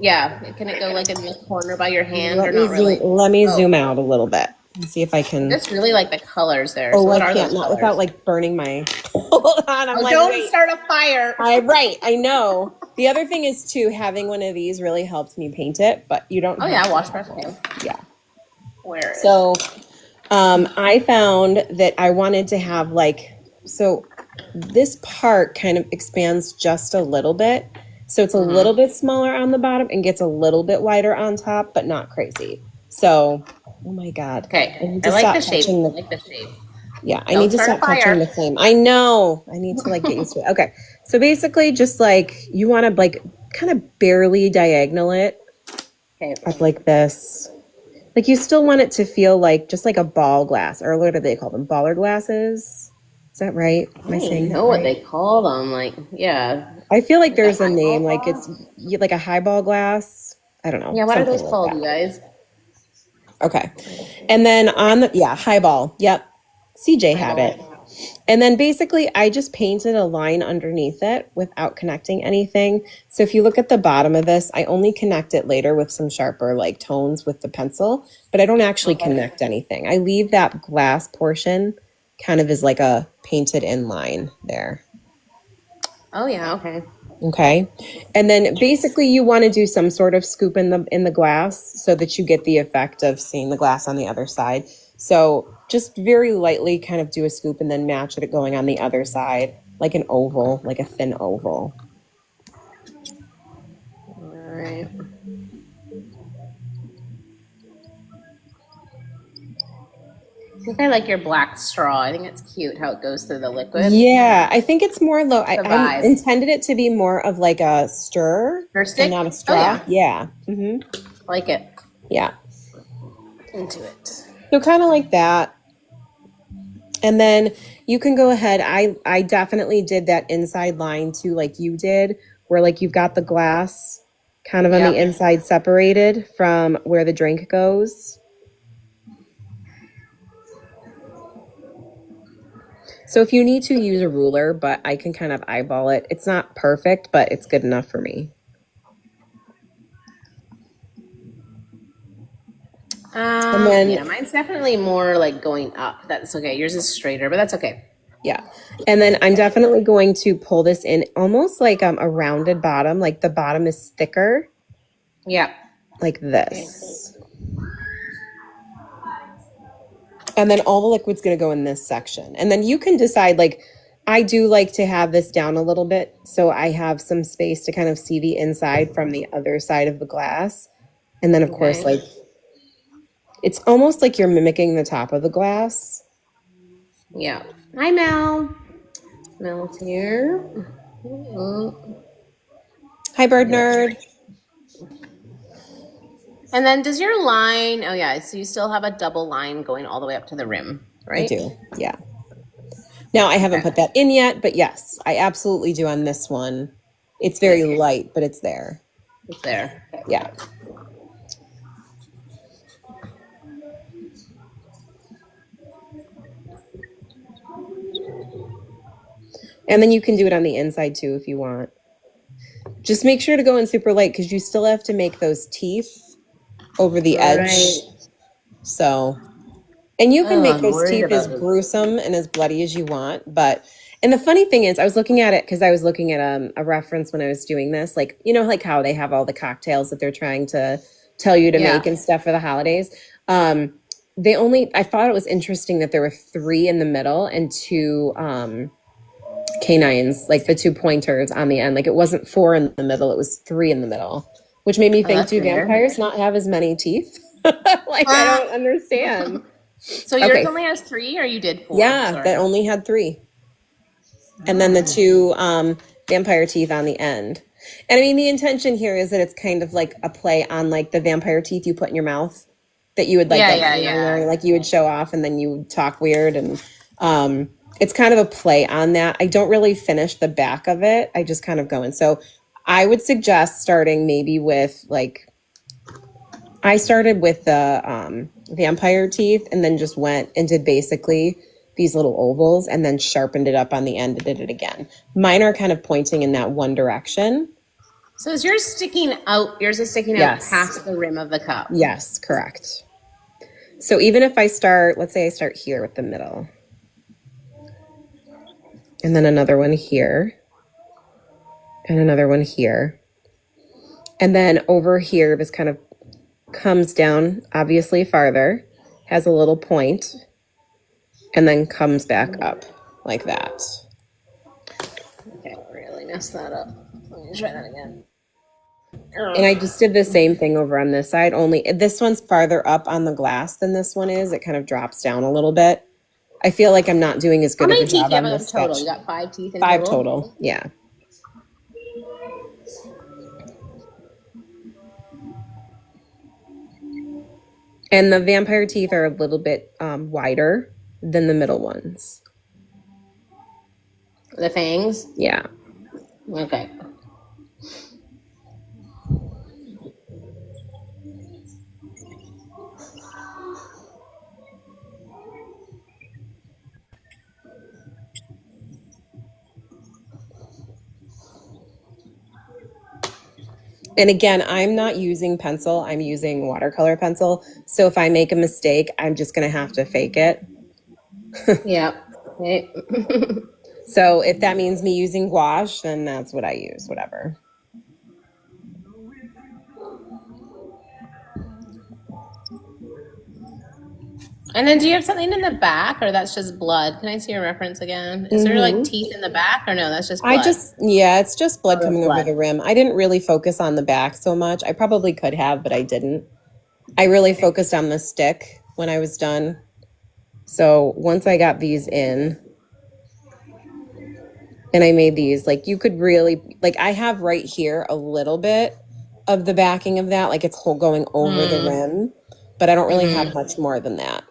Yeah. Can it go like in the corner by your hand Let or me not really? let me Oh. zoom out a little bit and see if I can. Just really like the colors there. Oh, So what I are can't those not colors? without like burning my. Hold on, I'm like, Don't wait. start a fire. Right, I know. The other thing is too, having one of these really helps me paint it, but you don't. Oh have yeah, to. wash brush too. Yeah. Where is So, I found that I wanted to have so this part kind of expands just a little bit. So it's a little bit smaller on the bottom and gets a little bit wider on top, but not crazy. So, oh my God. Okay. I need I to like stop the shape. touching I like the shape. yeah, I Don't need to start a stop touching the fire. flame. I know. I need to get used to it. Okay. So basically just you want to kind of barely diagonal it Okay. up like this. Like you still want it to feel like just like a ball glass, or what do they call them? Baller glasses? Is that right? Am I I saying don't that know what right? they call them. Like, yeah. I feel like Like a there's a highball name, like glass? it's like a highball glass. I don't know, Yeah, what are something those like called, that. you guys? Okay. And then on the, highball. Yep. CJ had Highball. it. And then basically I just painted a line underneath it without connecting anything. So if you look at the bottom of this, I only connect it later with some sharper tones with the pencil, but I don't actually Okay. connect anything. I leave that glass portion kind of is like a painted in line there. Oh yeah, okay. Okay. And then basically you want to do some sort of scoop in the glass so that you get the effect of seeing the glass on the other side. So just very lightly kind of do a scoop and then match it going on the other side, like an oval, like a thin oval. All right. I think I like your black straw. I think it's cute how it goes through the liquid. Yeah, I think it's more low. I vibe. intended it to be more of like a stir Stir stick? and not a straw. Oh, yeah. Yeah. Like it. Yeah. Into it. So kind of like that. And then you can go ahead. I definitely did that inside line too, like you did, where like you've got the glass kind of on the inside separated from where the drink goes. So if you need to use a ruler, but I can kind of eyeball it. It's not perfect, but it's good enough for me. And then, yeah, mine's definitely more like going up. That's okay. Yours is straighter, but that's okay. Yeah. And then I'm definitely going to pull this in almost like a rounded bottom, like the bottom is thicker. Yeah. Like this. And then all the liquid's going to go in this section. And then you can decide, like, I do like to have this down a little bit so I have some space to kind of see the inside from the other side of the glass. And then, of course, like, it's almost like you're mimicking the top of the glass. Yeah. Hi, Mel. Mel's here. Hi, Bird Nerd. And then does your line, oh yeah, so you still have a double line going all the way up to the rim, right? I do, yeah. Now, I haven't put that in yet, but yes, I absolutely do on this one. It's very light, but it's there. It's there. Okay. Yeah. And then you can do it on the inside too if you want. Just make sure to go in super light because you still have to make those teeth over the edge. Right. So, and you can make those teeth as gruesome and as bloody as you want. But, and the funny thing is, I was looking at it because I was looking at a reference when I was doing this. Like, you know, like how they have all the cocktails that they're trying to tell you to make and stuff for the holidays. I thought it was interesting that there were 3 in the middle and 2 canines, like the 2 pointers on the end. Like it wasn't 4 in the middle, it was 3 in the middle, which made me think, do vampires not have as many teeth? Like I don't understand. So yours only has 3 or you did 4? Yeah, that only had 3. And then the 2 vampire teeth on the end. And I mean, the intention here is that it's kind of like a play on like the vampire teeth you put in your mouth that you would like, like you would show off and then you would talk weird. And it's kind of a play on that. I don't really finish the back of it. I just kind of go in. So I would suggest starting maybe with like, I started with the vampire teeth and then just went and did basically these little ovals and then sharpened it up on the end and did it again. Mine are kind of pointing in that one direction. So is yours sticking out? Yours is sticking out past the rim of the cup. Yes, correct. So even if I start, let's say I start here with the middle. And then another one here. And another one here. And then over here, this kind of comes down, obviously farther, has a little point, and then comes back up like that. Okay, really messed that up. Let me try that again. And I just did the same thing over on this side, only this one's farther up on the glass than this one is. It kind of drops down a little bit. I feel like I'm not doing as good of a job on this sketch. How many teeth do you have total? You got 5 teeth in 5 total, yeah. And the vampire teeth are a little bit wider than the middle ones. The fangs? Yeah. Okay. And again, I'm not using pencil. I'm using watercolor pencil. So if I make a mistake, I'm just going to have to fake it. Yeah. Okay. So if that means me using gouache, then that's what I use, whatever. And then do you have something in the back, or that's just blood? Can I see your reference again? Is there like teeth in the back, or no, that's just blood? It's just blood Oh, coming blood. over the rim. I didn't really focus on the back so much. I probably could have, but I didn't. I really focused on the stick when I was done. So once I got these in and I made these, like you could really, like I have right here a little bit of the backing of that, like it's going over the rim, but I don't really have much more than that.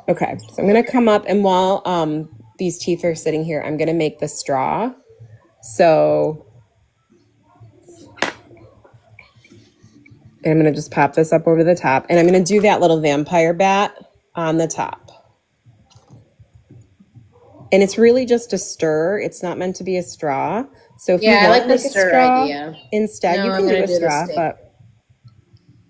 Okay, so I'm going to come up, and while these teeth are sitting here, I'm going to make the straw. So I'm going to just pop this up over the top, and I'm going to do that little vampire bat on the top. And it's really just a stir. It's not meant to be a straw. So if you want I like to the make a stir straw idea. instead, you can do a straw. But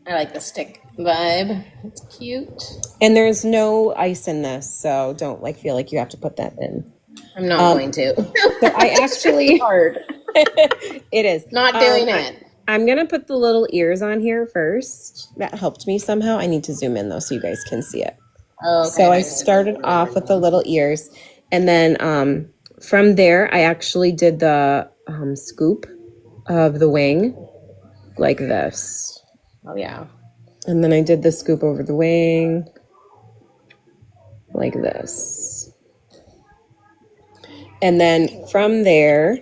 I like the stick vibe. It's cute. and there's no ice in this, so don't feel like you have to put that in. I'm not going to. So I actually hard. it is Not doing it. I'm gonna put the little ears on here first. That helped me somehow. I need to zoom in though so you guys can see it. Okay, So I started off with the little ears, and then from there I actually did the scoop of the wing like this. Oh yeah. And then I did the scoop over the wing like this. And then from there,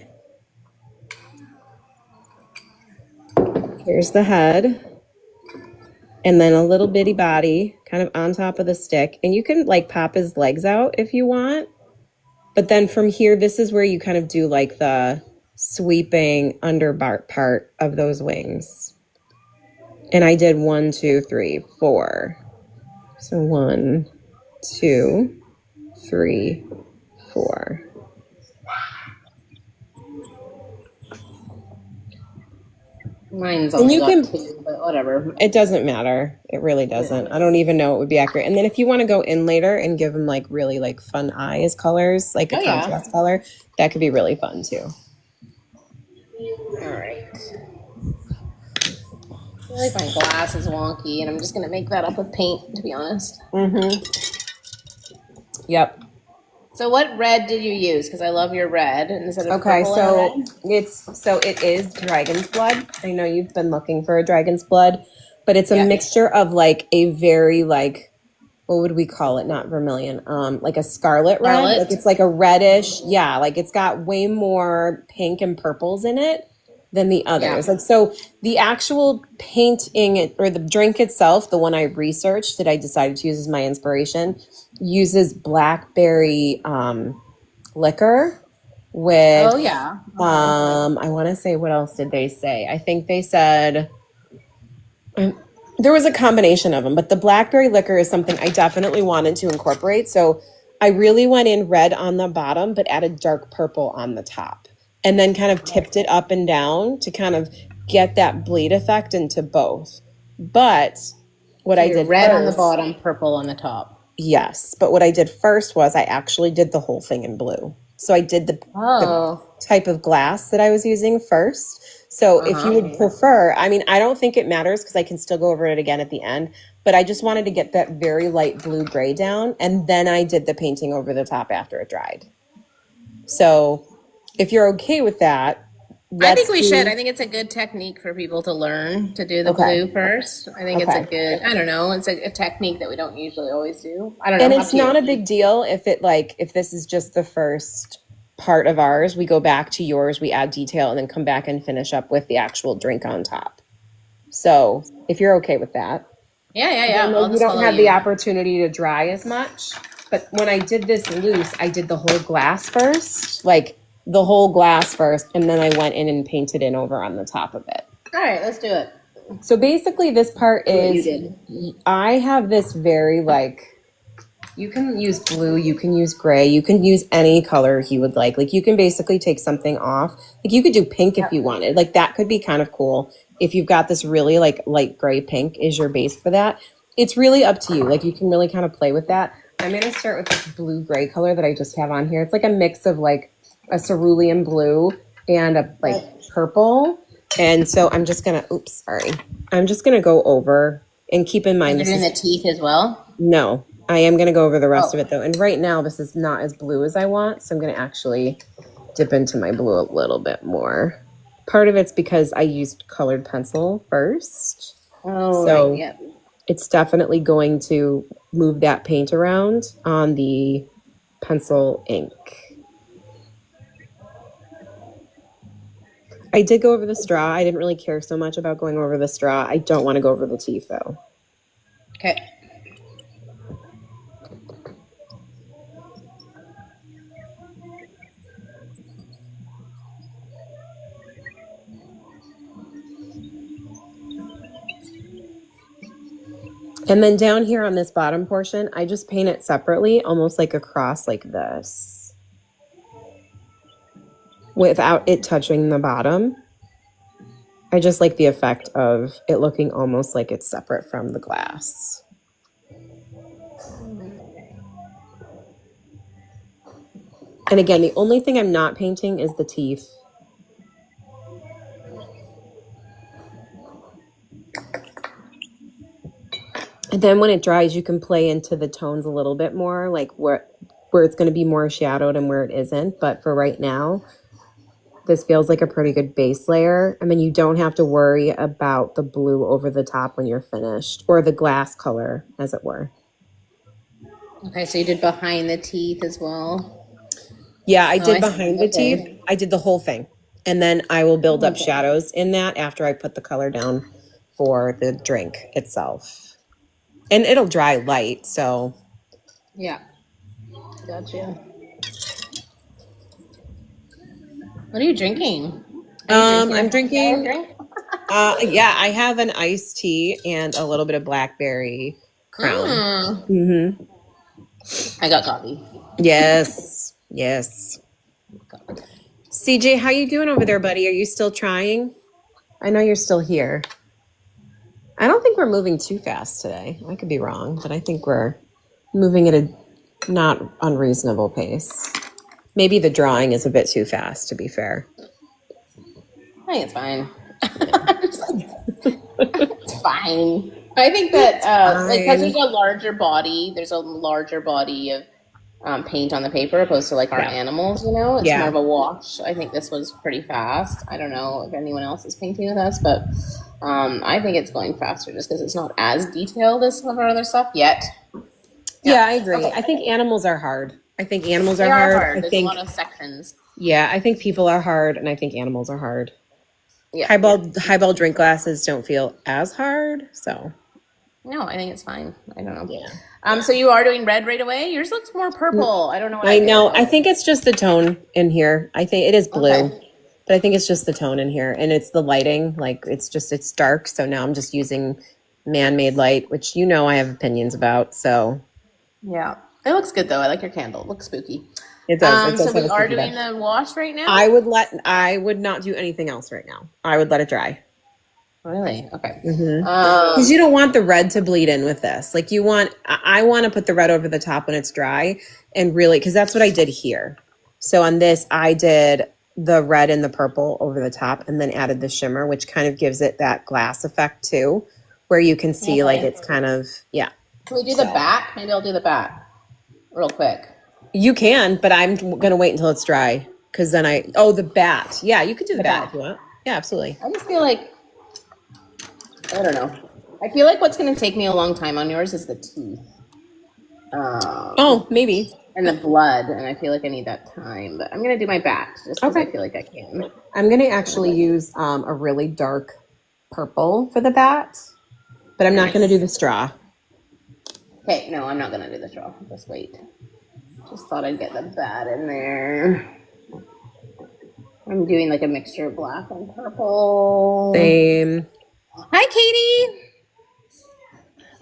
here's the head. And then a little bitty body kind of on top of the stick. And you can like pop his legs out if you want. But then from here, this is where you kind of do like the sweeping under part of those wings. And I did 1, 2, 3, 4. So 1, 2, 3, 4. Mine's only you got 2, but whatever. It doesn't matter. It really doesn't. I don't even know it would be accurate. And then if you want to go in later and give them like really like fun eyes colors, like a contrast color, that could be really fun too. All right. I feel like my glass is wonky, and I'm just going to make that up with paint, to be honest. Yep. So what red did you use? Because I love your red. Instead of Okay, purple so it is dragon's blood. I know you've been looking for a dragon's blood, but it's a mixture of like a very like, what would we call it? Not vermilion, like a scarlet red. Like it's like a reddish, like it's got way more pink and purples in it than the others. Like so the actual painting or the drink itself, the one I researched that I decided to use as my inspiration, uses blackberry liquor with I want to say, what else did they say? I think they said there was a combination of them, but the blackberry liquor is something I definitely wanted to incorporate. So I really went in red on the bottom, but added dark purple on the top. And then kind of tipped it up and down to kind of get that bleed effect into both. But what I did red first, on the bottom, purple on the top. Yes. But what I did first was I actually did the whole thing in blue. So I did the type of glass that I was using first. So if you would prefer, I mean, I don't think it matters because I can still go over it again at the end. But I just wanted to get that very light blue gray down. And then I did the painting over the top after it dried. So if you're okay with that, I think we should. I think it's a good technique for people to learn to do the blue first. I think it's a good, I don't know, it's a technique that we don't usually always do. I don't know. And it's not a big deal if if this is just the first part of ours, we go back to yours, we add detail, and then come back and finish up with the actual drink on top. So if you're okay with that. Yeah. You don't have the opportunity to dry as much. But when I did this loose, I did the whole glass first, and then I went in and painted in over on the top of it. All right, let's do it. So basically this part is, I have this very you can use blue, you can use gray, you can use any color you would like. Like you can basically take something off. Like you could do pink if you wanted. Like that could be kind of cool. If you've got this really light gray pink is your base for that. It's really up to you. Like you can really kind of play with that. I'm going to start with this blue-gray color that I just have on here. It's like a mix of like a cerulean blue and a like purple. And so I'm just going to, I'm just going to go over and keep in mind. You're doing the teeth as well? No, I am going to go over the rest of it though. And right now this is not as blue as I want. So I'm going to actually dip into my blue a little bit more. Part of it's because I used colored pencil first. Oh, so right, yeah. It's definitely going to move that paint around on the pencil ink. I did go over the straw. I didn't really care so much about going over the straw. I don't want to go over the teeth though. Okay. And then down here on this bottom portion, I just paint it separately, almost like a cross like this, without it touching the bottom. I just like the effect of it looking almost like it's separate from the glass. And again, the only thing I'm not painting is the teeth. And then when it dries, you can play into the tones a little bit more, like where it's going to be more shadowed and where it isn't. But for right now, this feels like a pretty good base layer. And then you don't have to worry about the blue over the top when you're finished, or the glass color, as it were. Okay, so you did behind the teeth as well? Yeah, I did behind the teeth. I did the whole thing. And then I will build up shadows in that after I put the color down for the drink itself. And it'll dry light, so. Yeah. Gotcha. What are you drinking? I'm drinking. Yeah, I have an iced tea and a little bit of blackberry crown. Mm-hmm. I got coffee. Yes. CJ, how you doing over there, buddy? Are you still trying? I know you're still here. I don't think we're moving too fast today. I could be wrong, but I think we're moving at a not unreasonable pace. Maybe the drawing is a bit too fast, to be fair. I think it's fine. It's fine. I think that because there's a larger body of paint on the paper opposed to like our animals, it's more of a wash. I think this was pretty fast. I don't know if anyone else is painting with us, but I think it's going faster just because it's not as detailed as some of our other stuff yet. Yeah, I agree. Okay. I think animals are hard. I think animals are hard. There's a lot of sections. Yeah, I think people are hard, and I think animals are hard. Yeah. Highball drink glasses don't feel as hard, so. No, I think it's fine. I don't know. Yeah. So you are doing red right away? Yours looks more purple. I don't know what I know. I think it's just the tone in here. I think it is blue, but I think it's just the tone in here, and it's the lighting. Like it's dark. So now I'm just using man-made light, which I have opinions about. So. Yeah, it looks good though. I like your candle. It looks spooky. It does. So we are doing the wash right now. I would not do anything else right now. I would let it dry. Really? Okay. Because you don't want the red to bleed in with this. Like I want to put the red over the top when it's dry, and really, because that's what I did here. So on this, I did the red and the purple over the top, and then added the shimmer, which kind of gives it that glass effect too, where you can see like it's kind of Can we do the back? Maybe I'll do the back real quick. You can, but I'm going to wait until it's dry because then the bat. Yeah, you could do the bat if you want. Yeah, absolutely. I just feel like, I don't know. I feel like what's going to take me a long time on yours is the teeth. Maybe. And the blood, and I feel like I need that time. But I'm going to do my bat just because I feel like I can. I'm going to actually use a really dark purple for the bat, but I'm not going to do the straw. Okay, no, I'm not going to do the straw. Just wait. Just thought I'd get the bat in there. I'm doing like a mixture of black and purple. Same. Hi, Katie.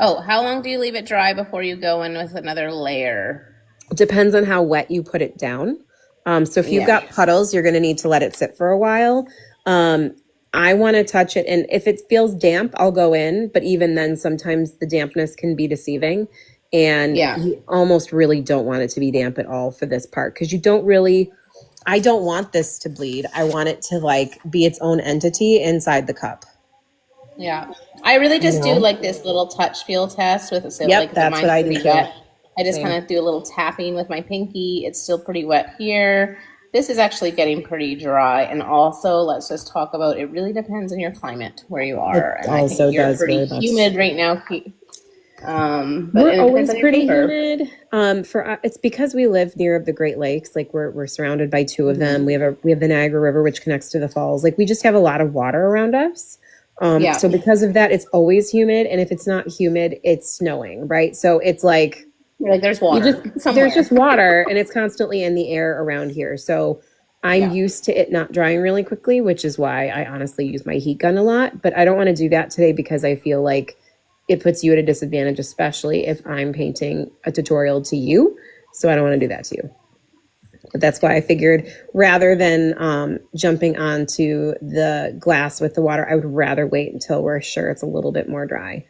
Oh, how long do you leave it dry before you go in with another layer? It depends on how wet you put it down. So if you've got puddles, you're going to need to let it sit for a while. I want to touch it. And if it feels damp, I'll go in. But even then, sometimes the dampness can be deceiving. And you almost really don't want it to be damp at all for this part because I don't want this to bleed. I want it to like be its own entity inside the cup. Yeah. I really just do like this little touch feel test with it. So like that's what I do too. Wet. I just kind of do a little tapping with my pinky. It's still pretty wet here. This is actually getting pretty dry. And also, let's just talk about, it really depends on your climate, where you are. It and I think you're pretty humid right now. We're always pretty humid. It's because we live near the Great Lakes. Like we're surrounded by two of them. We have the Niagara River, which connects to the falls. Like we just have a lot of water around us. So because of that, it's always humid. And if it's not humid, it's snowing, right? So it's like there's water. There's just water, and it's constantly in the air around here. So I'm used to it not drying really quickly, which is why I honestly use my heat gun a lot. But I don't want to do that today because I feel like it puts you at a disadvantage, especially if I'm painting a tutorial to you. So I don't want to do that to you. But that's why I figured rather than jumping onto the glass with the water, I would rather wait until we're sure it's a little bit more dry.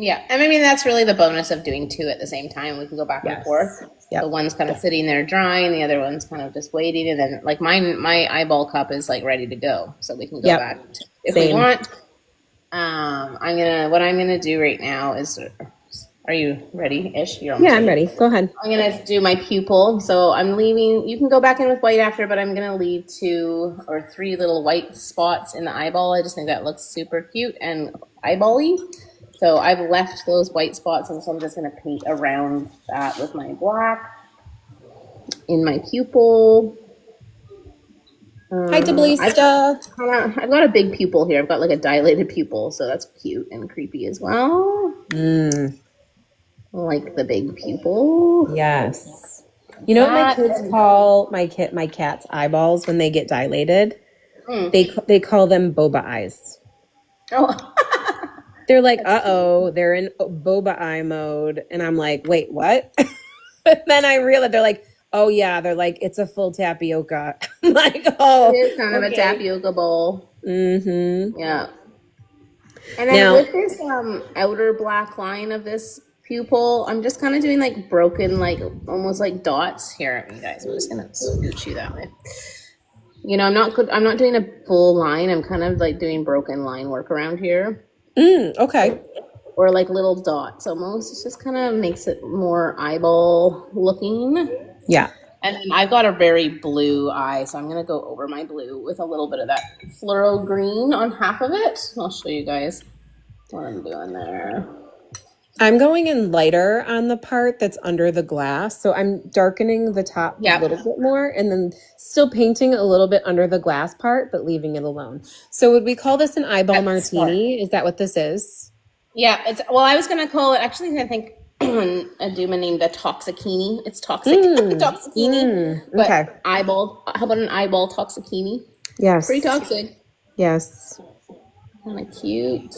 Yeah. And I mean, that's really the bonus of doing two at the same time. We can go back and forth. Yep. The one's kind of sitting there drying, the other one's kind of just waiting. And then like my eyeball cup is like ready to go. So we can go back if we want. What I'm gonna do right now is, are you ready-ish? I'm ready. Go ahead. I'm gonna do my pupil. So I'm leaving, you can go back in with white after, but I'm gonna leave 2 or 3 little white spots in the eyeball. I just think that looks super cute and eyeball-y. So I've left those white spots, and so I'm just gonna paint around that with my black in my pupil. Hi, Deblista. I've got a big pupil here. I've got like a dilated pupil, so that's cute and creepy as well. Like the big pupil. Yes. You know what my kids call my cat's eyeballs when they get dilated? They call them boba eyes. Oh. They're like, they're in boba eye mode. And I'm like, wait, what? Then I realized they're like, oh yeah, they're like, it's a full tapioca. I'm like, oh. It is kind of a tapioca bowl. Mm-hmm. Yeah. And then with this outer black line of this pupil, I'm just kind of doing like broken, like almost like dots here. You guys, I'm just gonna scooch you that way. You know, I'm not doing a full line. I'm kind of like doing broken line work around here. Okay. Or like little dots almost. It just kind of makes it more eyeball looking. Yeah. And then I've got a very blue eye, so I'm going to go over my blue with a little bit of that fluoro green on half of it. I'll show you guys what I'm doing there. I'm going in lighter on the part that's under the glass. So I'm darkening the top a little bit more and then still painting a little bit under the glass part, but leaving it alone. So would we call this an eyeball martini? Smart. Is that what this is? Yeah. I was going to call it, actually, I think a Duma named the Toxicini. It's toxic. Toxicini. Okay. Eyeball. How about an eyeball Toxicini? Yes. Pretty toxic. Yes. Kind of cute.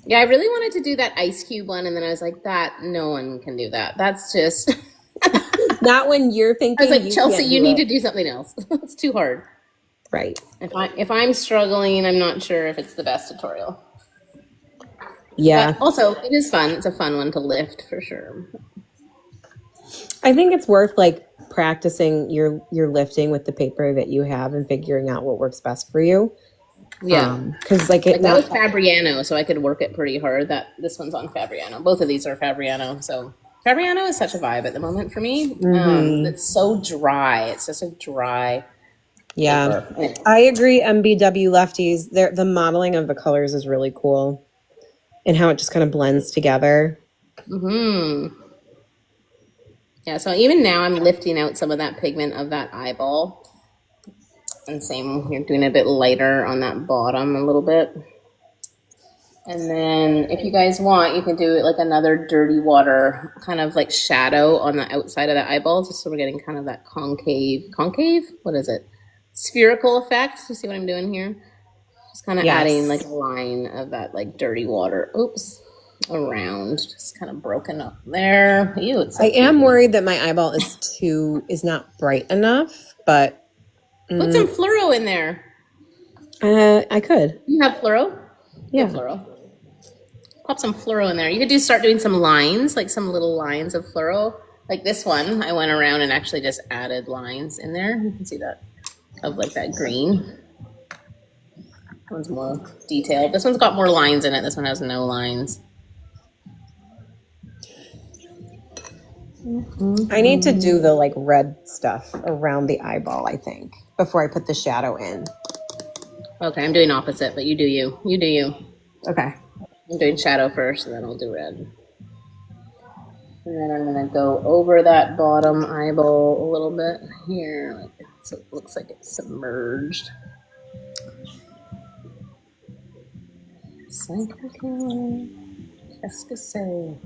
Yeah, I really wanted to do that ice cube one, and then I was like, no one can do that. That's just not when you're thinking. I was like, Chelsea, you need to do something else. It's too hard. Right. If I'm struggling, I'm not sure if it's the best tutorial. Yeah. But also, it is fun. It's a fun one to lift for sure. I think it's worth like practicing your lifting with the paper that you have and figuring out what works best for you. Yeah, because that was Fabriano, so I could work it pretty hard. This one's on Fabriano. Both of these are Fabriano, so Fabriano is such a vibe at the moment for me. It's so dry. It's just a dry. Yeah, paper. I agree. MBW lefties, the modeling of the colors is really cool, and how it just kind of blends together. Yeah, so even now I'm lifting out some of that pigment of that eyeball. And same, you're doing a bit lighter on that bottom a little bit. And then if you guys want, you can do it like another dirty water kind of like shadow on the outside of the eyeball, just so we're getting kind of that concave, what is it? Spherical effect. You see what I'm doing here? Just kind of adding like a line of that like dirty water. Around, just kind of broken up there. Ew, it's so I am worried that my eyeball is not bright enough, but Put some fluoro in there. I could. You have fluoro? Yeah. Fluoro. Pop some fluoro in there. You could start doing some lines, like some little lines of fluoro. Like this one, I went around and actually just added lines in there. You can see that, of like that green. That one's more detailed. This one's got more lines in it. This one has no lines. I need to do the like red stuff around the eyeball, I think, before I put the shadow in. Okay, I'm doing opposite, but you do you. You do you. Okay. I'm doing shadow first, and then I'll do red. And then I'm going to go over that bottom eyeball a little bit here, so it looks like it's submerged. Qu'est-ce que c'est?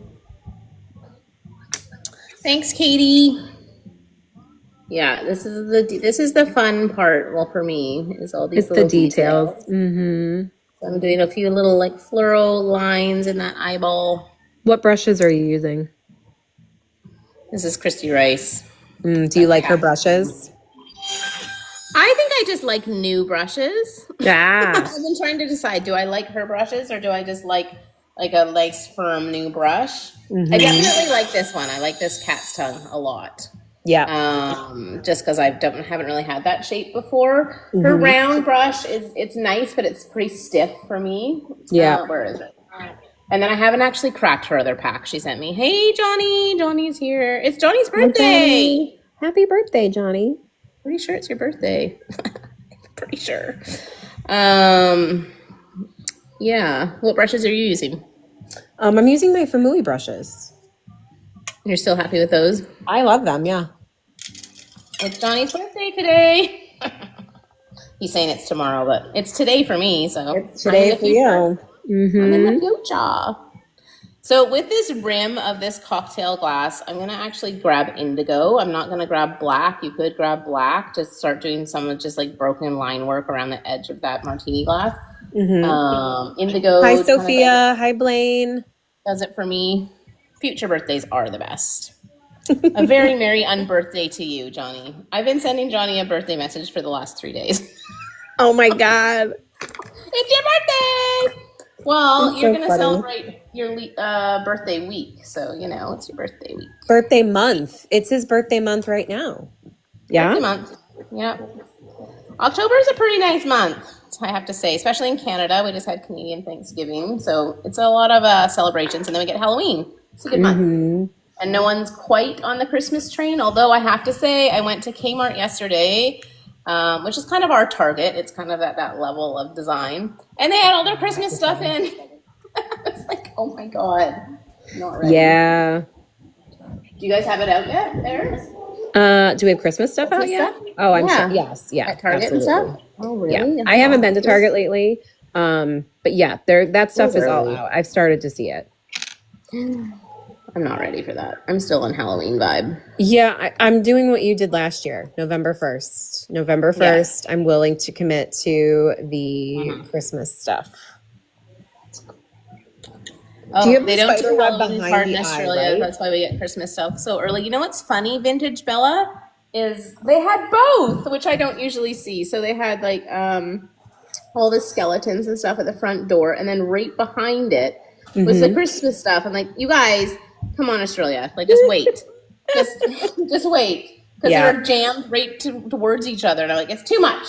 Thanks, Katie. Yeah, this is the fun part. Well, for me, is all these little details. Mm-hmm. So I'm doing a few little like fluoro lines in that eyeball. What brushes are you using? This is Christy Rice. Do you like her brushes? I think I just like new brushes. Yeah. I've been trying to decide, do I like her brushes or do I just like a nice firm new brush? I definitely like this one. I like this cat's tongue a lot. Yeah. Just because I haven't really had that shape before. Her round brush it's nice, but it's pretty stiff for me. Yeah. Where is it? And then I haven't actually cracked her other pack. She sent me, hey Johnny, Johnny's here. It's Johnny's birthday. Johnny. Happy birthday, Johnny. Pretty sure it's your birthday. Pretty sure. Yeah. What brushes are you using? I'm using my Famui brushes. You're still happy with those? I love them, yeah. It's Johnny's birthday today. He's saying it's tomorrow, but it's today for me. So it's today for you. I'm in the future. So with this rim of this cocktail glass, I'm going to actually grab indigo. I'm not going to grab black. You could grab black to start doing some of just like broken line work around the edge of that martini glass. Indigo. Hi, Sophia. Hi, Blaine. Does it for me. Future birthdays are the best. A very merry unbirthday to you, Johnny. I've been sending Johnny a birthday message for the last 3 days. Oh my God. It's your birthday! Well, That's you're so going to funny. celebrate your birthday week. So, it's your birthday week. Birthday month. It's his birthday month right now. Yeah? Birthday month. Yep. October is a pretty nice month, I have to say, especially in Canada. We just had Canadian Thanksgiving. So it's a lot of celebrations. And then we get Halloween. It's a good month. And no one's quite on the Christmas train. Although I have to say, I went to Kmart yesterday, which is kind of our target. It's kind of at that level of design. And they had all their Christmas stuff in. I was like, oh my God. Not ready. Yeah. Do you guys have it out yet there? Do we have Christmas stuff out yet? Oh, I'm sure. Yes. Yeah. At Target absolutely. and stuff? Oh, really? Yeah. I haven't been to Target lately. But yeah, that stuff is all out. I've started to see it. I'm not ready for that. I'm still on Halloween vibe. Yeah, I'm doing what you did last year, November 1st. November 1st, I'm willing to commit to the Christmas stuff. Oh, they don't do Halloween behind part in the eye, Australia. right? That's why we get Christmas stuff so early. You know what's funny, Vintage Bella, is they had both, which I don't usually see. So they had like all the skeletons and stuff at the front door, and then right behind it was the Christmas stuff. I'm like, you guys, come on, Australia, like just wait, just wait, because they're jammed right towards each other, and I'm like, it's too much.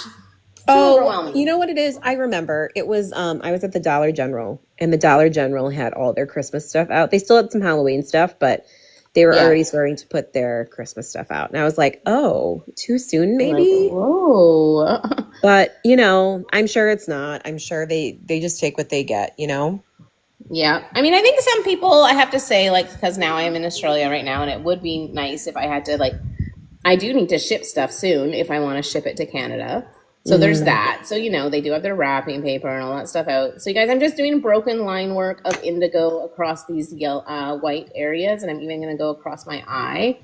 Oh, you know what it is? I remember it was, I was at the Dollar General, and the Dollar General had all their Christmas stuff out. They still had some Halloween stuff, but they were already starting to put their Christmas stuff out. And I was like, oh, too soon maybe? Like, whoa. But, I'm sure it's not. I'm sure they just take what they get, Yeah. I mean, I think some people, I have to say, like, because now I am in Australia right now, and it would be nice if I had to, like, I do need to ship stuff soon if I want to ship it to Canada. So there's that. So, they do have their wrapping paper and all that stuff out. So, you guys, I'm just doing broken line work of indigo across these white areas. And I'm even going to go across my eye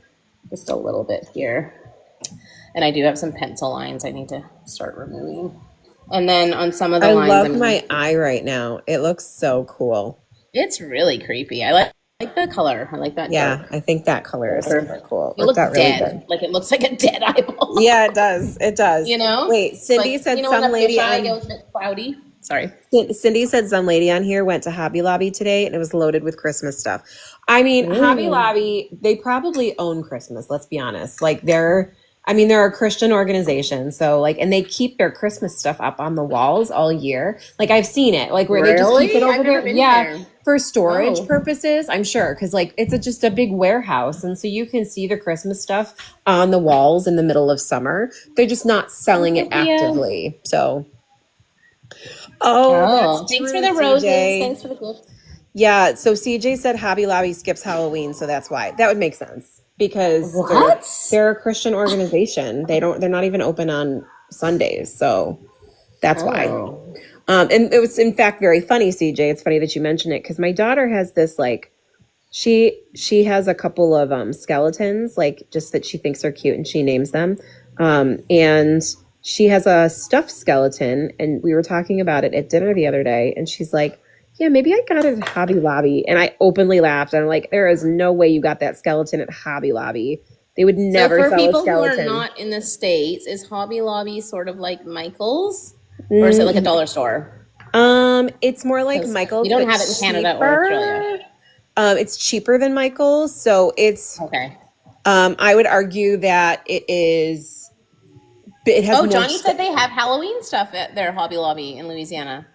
just a little bit here. And I do have some pencil lines I need to start removing. And then on some of the lines. I love my eye right now. It looks so cool. It's really creepy. I like like the color. I like that Yeah, dark. I think that color is super cool. It looks Worked out really dead. good. Like it looks like a dead eyeball. Yeah, it does. It does. You know? Wait, Cindy Like, said you know when some a lady fisheye on goes a bit cloudy? Sorry. Cindy said some lady on here went to Hobby Lobby today and it was loaded with Christmas stuff. I mean, Hobby Ooh. Lobby, they probably own Christmas, let's be honest. Like they're a Christian organization, so like and they keep their Christmas stuff up on the walls all year. Like I've seen it. Like where they just keep it Really? over I've never there. been Yeah. there. For storage Oh. purposes, I'm sure, because like it's just a big warehouse, and so you can see the Christmas stuff on the walls in the middle of summer. They're just not selling it Sophia. actively. So, Oh, that's thanks true, for the roses. CJ. Thanks for the gift. Yeah, so CJ said Hobby Lobby skips Halloween, so that's why. That would make sense because What? they're a Christian organization. They're not even open on Sundays, so that's why. Oh. And it was in fact very funny, CJ. It's funny that you mention it because my daughter has this like she has a couple of skeletons like just that she thinks are cute and she names them. And she has a stuffed skeleton and we were talking about it at dinner the other day and she's like, yeah, maybe I got it at Hobby Lobby. And I openly laughed. And I'm like, there is no way you got that skeleton at Hobby Lobby. They would never So for sell a people who skeleton. are not in the States, is Hobby Lobby sort of like Michael's? Or is it like a dollar store? It's more like 'Cause Michael's. we don't but have it in Canada or Australia. It's cheaper than Michael's, so it's. Okay. I would argue that it is. It has Oh, more Johnny stu- said they have Halloween stuff at their Hobby Lobby in Louisiana.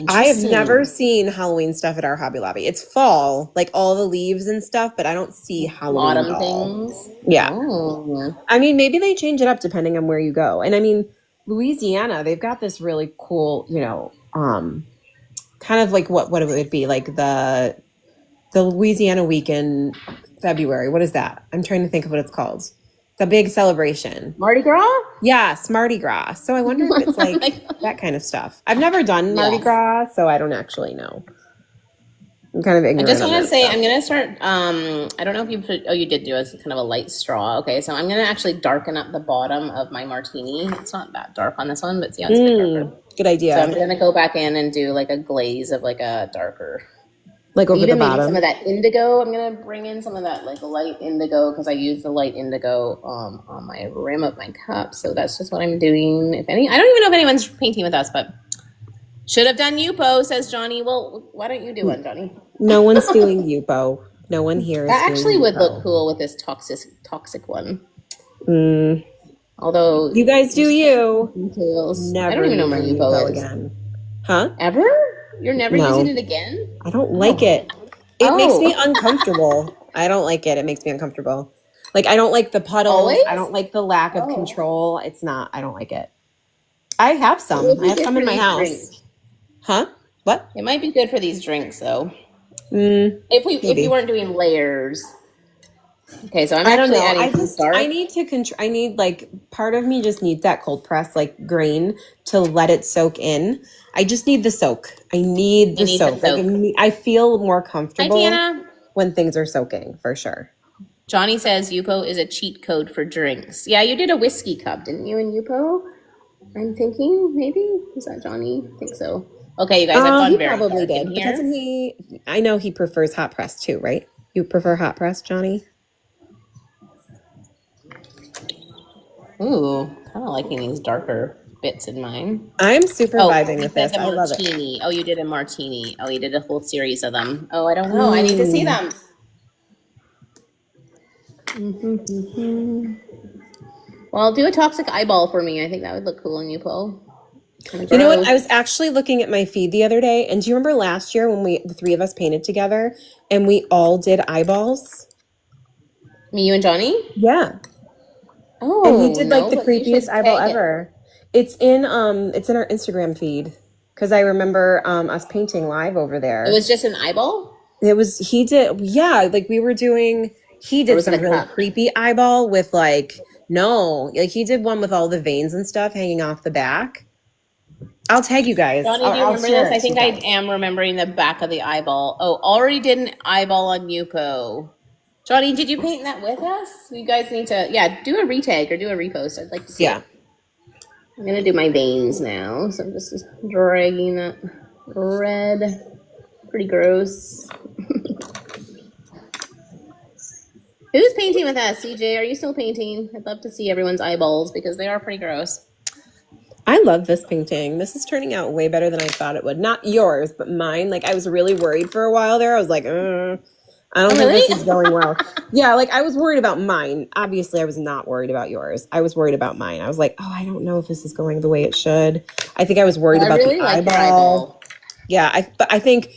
I have Interesting. never seen Halloween stuff at our Hobby Lobby. It's fall, like all the leaves and stuff, but I don't see Halloween Autumn at all. things. Yeah. Oh. I mean, maybe they change it up depending on where you go. And I mean, Louisiana, they've got this really cool, kind of like what would it be like the Louisiana week in February. What is that? I'm trying to think of what it's called. The big celebration. Mardi Gras? Yes, Mardi Gras. So I wonder if it's like that kind of stuff. I've never done Mardi Yes. Gras, so I don't actually know. I'm kind of I ignorant. just on want to that say stuff. I'm gonna start. I don't know if you put. Oh, you did do a kind of a light straw. Okay, so I'm gonna actually darken up the bottom of my martini. It's not that dark on this one, but see, how it's a bit darker. Good idea. So I'm gonna go back in and do like a glaze of like a darker. Like over Even the maybe bottom. some of that indigo. I'm gonna bring in some of that like light indigo because I use the light indigo on my rim of my cup. So that's just what I'm doing. If any, I don't even know if anyone's painting with us, but should have done Yupo, says Johnny. Well, why don't you do one, Johnny? No one's doing Yupo. No one here is That doing actually would Yupo. look cool with this toxic one. Mm, Although you guys do you. details, Never I don't even know where using Yupo is. again. Huh? Ever? You're never No. using it again? I don't like it. It makes Oh. me uncomfortable. I don't like it. It makes me uncomfortable. Like I don't like the puddles. Always? I don't like the lack of Oh. control. It's not. I don't like it. I have some. It would I be have good some for in my these house. drinks. Huh? What? It might be good for these drinks, though. If Maybe. you weren't doing layers. Okay, so I'm I don't actually know. adding some dark. I need to control. I need like part of me just needs that cold press like grain to let it soak in. I just need the soak. I need the need the soak. Like, soak. I feel more Hi, comfortable Tiana. when things are soaking for sure. Johnny says Yupo is a cheat code for drinks. Yeah, you did a whiskey cup, didn't you, in Yupo? I'm thinking, maybe? Was that Johnny? I think so. Okay, you guys, I've gone He very probably dark in did. But here. doesn't he? I know he prefers hot press too, right? You prefer hot press, Johnny? Ooh, kind of liking these darker bits in mine. I'm super Oh, vibing you with did this. the I love it. martini. Oh, you did a martini. Oh, you did a whole series of them. Oh, I don't know. I need to see them. Well, do a toxic eyeball for me. I think that would look cool in Yupo. You know what? I was actually looking at my feed the other day, and do you remember last year when the three of us painted together and we all did eyeballs? Me, you, and Johnny? Yeah. Oh, And he did like no, the but you creepiest should eyeball tag it. ever. It's in our Instagram feed because I remember us painting live over there. It was just an eyeball? He did like we were doing. He Or did was it some a really cup? creepy eyeball with like he did one with all the veins and stuff hanging off the back. I'll tag you guys. Johnny, do you I'll remember share this? it I think to you I guys. am remembering the back of the eyeball. Oh, already did an eyeball on Yupo. Johnny, did you paint that with us? You guys need to, do a retag or do a repost. I'd like to see Yeah. it. I'm going to do my veins now. So I'm just dragging that red. Pretty gross. Who's painting with us? CJ, are you still painting? I'd love to see everyone's eyeballs because they are pretty gross. I love this painting. This is turning out way better than I thought it would. Not yours, but mine. Like, I was really worried for a while there. I was like, I don't think Really? this is going well. Yeah, like I was worried about mine. Obviously, I was not worried about yours. I was worried about mine. I was like, I don't know if this is going the way it should. I think I was worried about really the like your eyeball. Yeah, but I think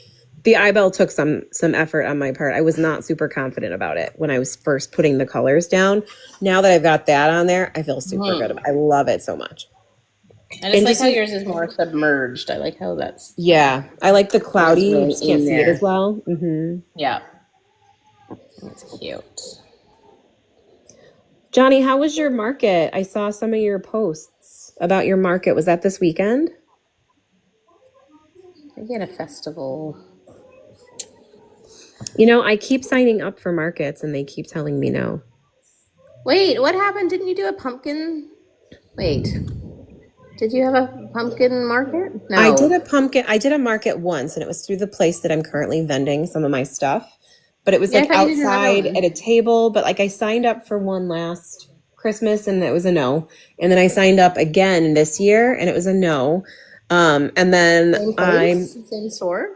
the eyeball took some effort on my part. I was not super confident about it when I was first putting the colors down. Now that I've got that on there, I feel super good. I love it so much. I just like how yours is more submerged. I like how that's... Yeah, I like the cloudy. Really You just can't in see it there. as well. Mm-hmm. Yeah. That's cute. Johnny, how was your market? I saw some of your posts about your market. Was that this weekend? I get a festival. You know, I keep signing up for markets and they keep telling me no. Wait, what happened? Didn't you do a pumpkin? Wait. Did you have a pumpkin market? No. I did a market once and it was through the place that I'm currently vending some of my stuff. But it was Yeah, I like thought you did another outside one. at a table. But like I signed up for one last Christmas and it was a no. And then I signed up again this year and it was a no. And then Same place? Same store?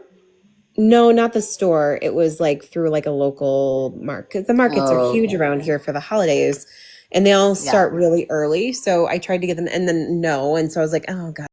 No, not the store. It was like through like a local market. The markets are huge Okay. around here for the holidays and they all start really early. So I tried to get them and then no. And so I was like, oh God.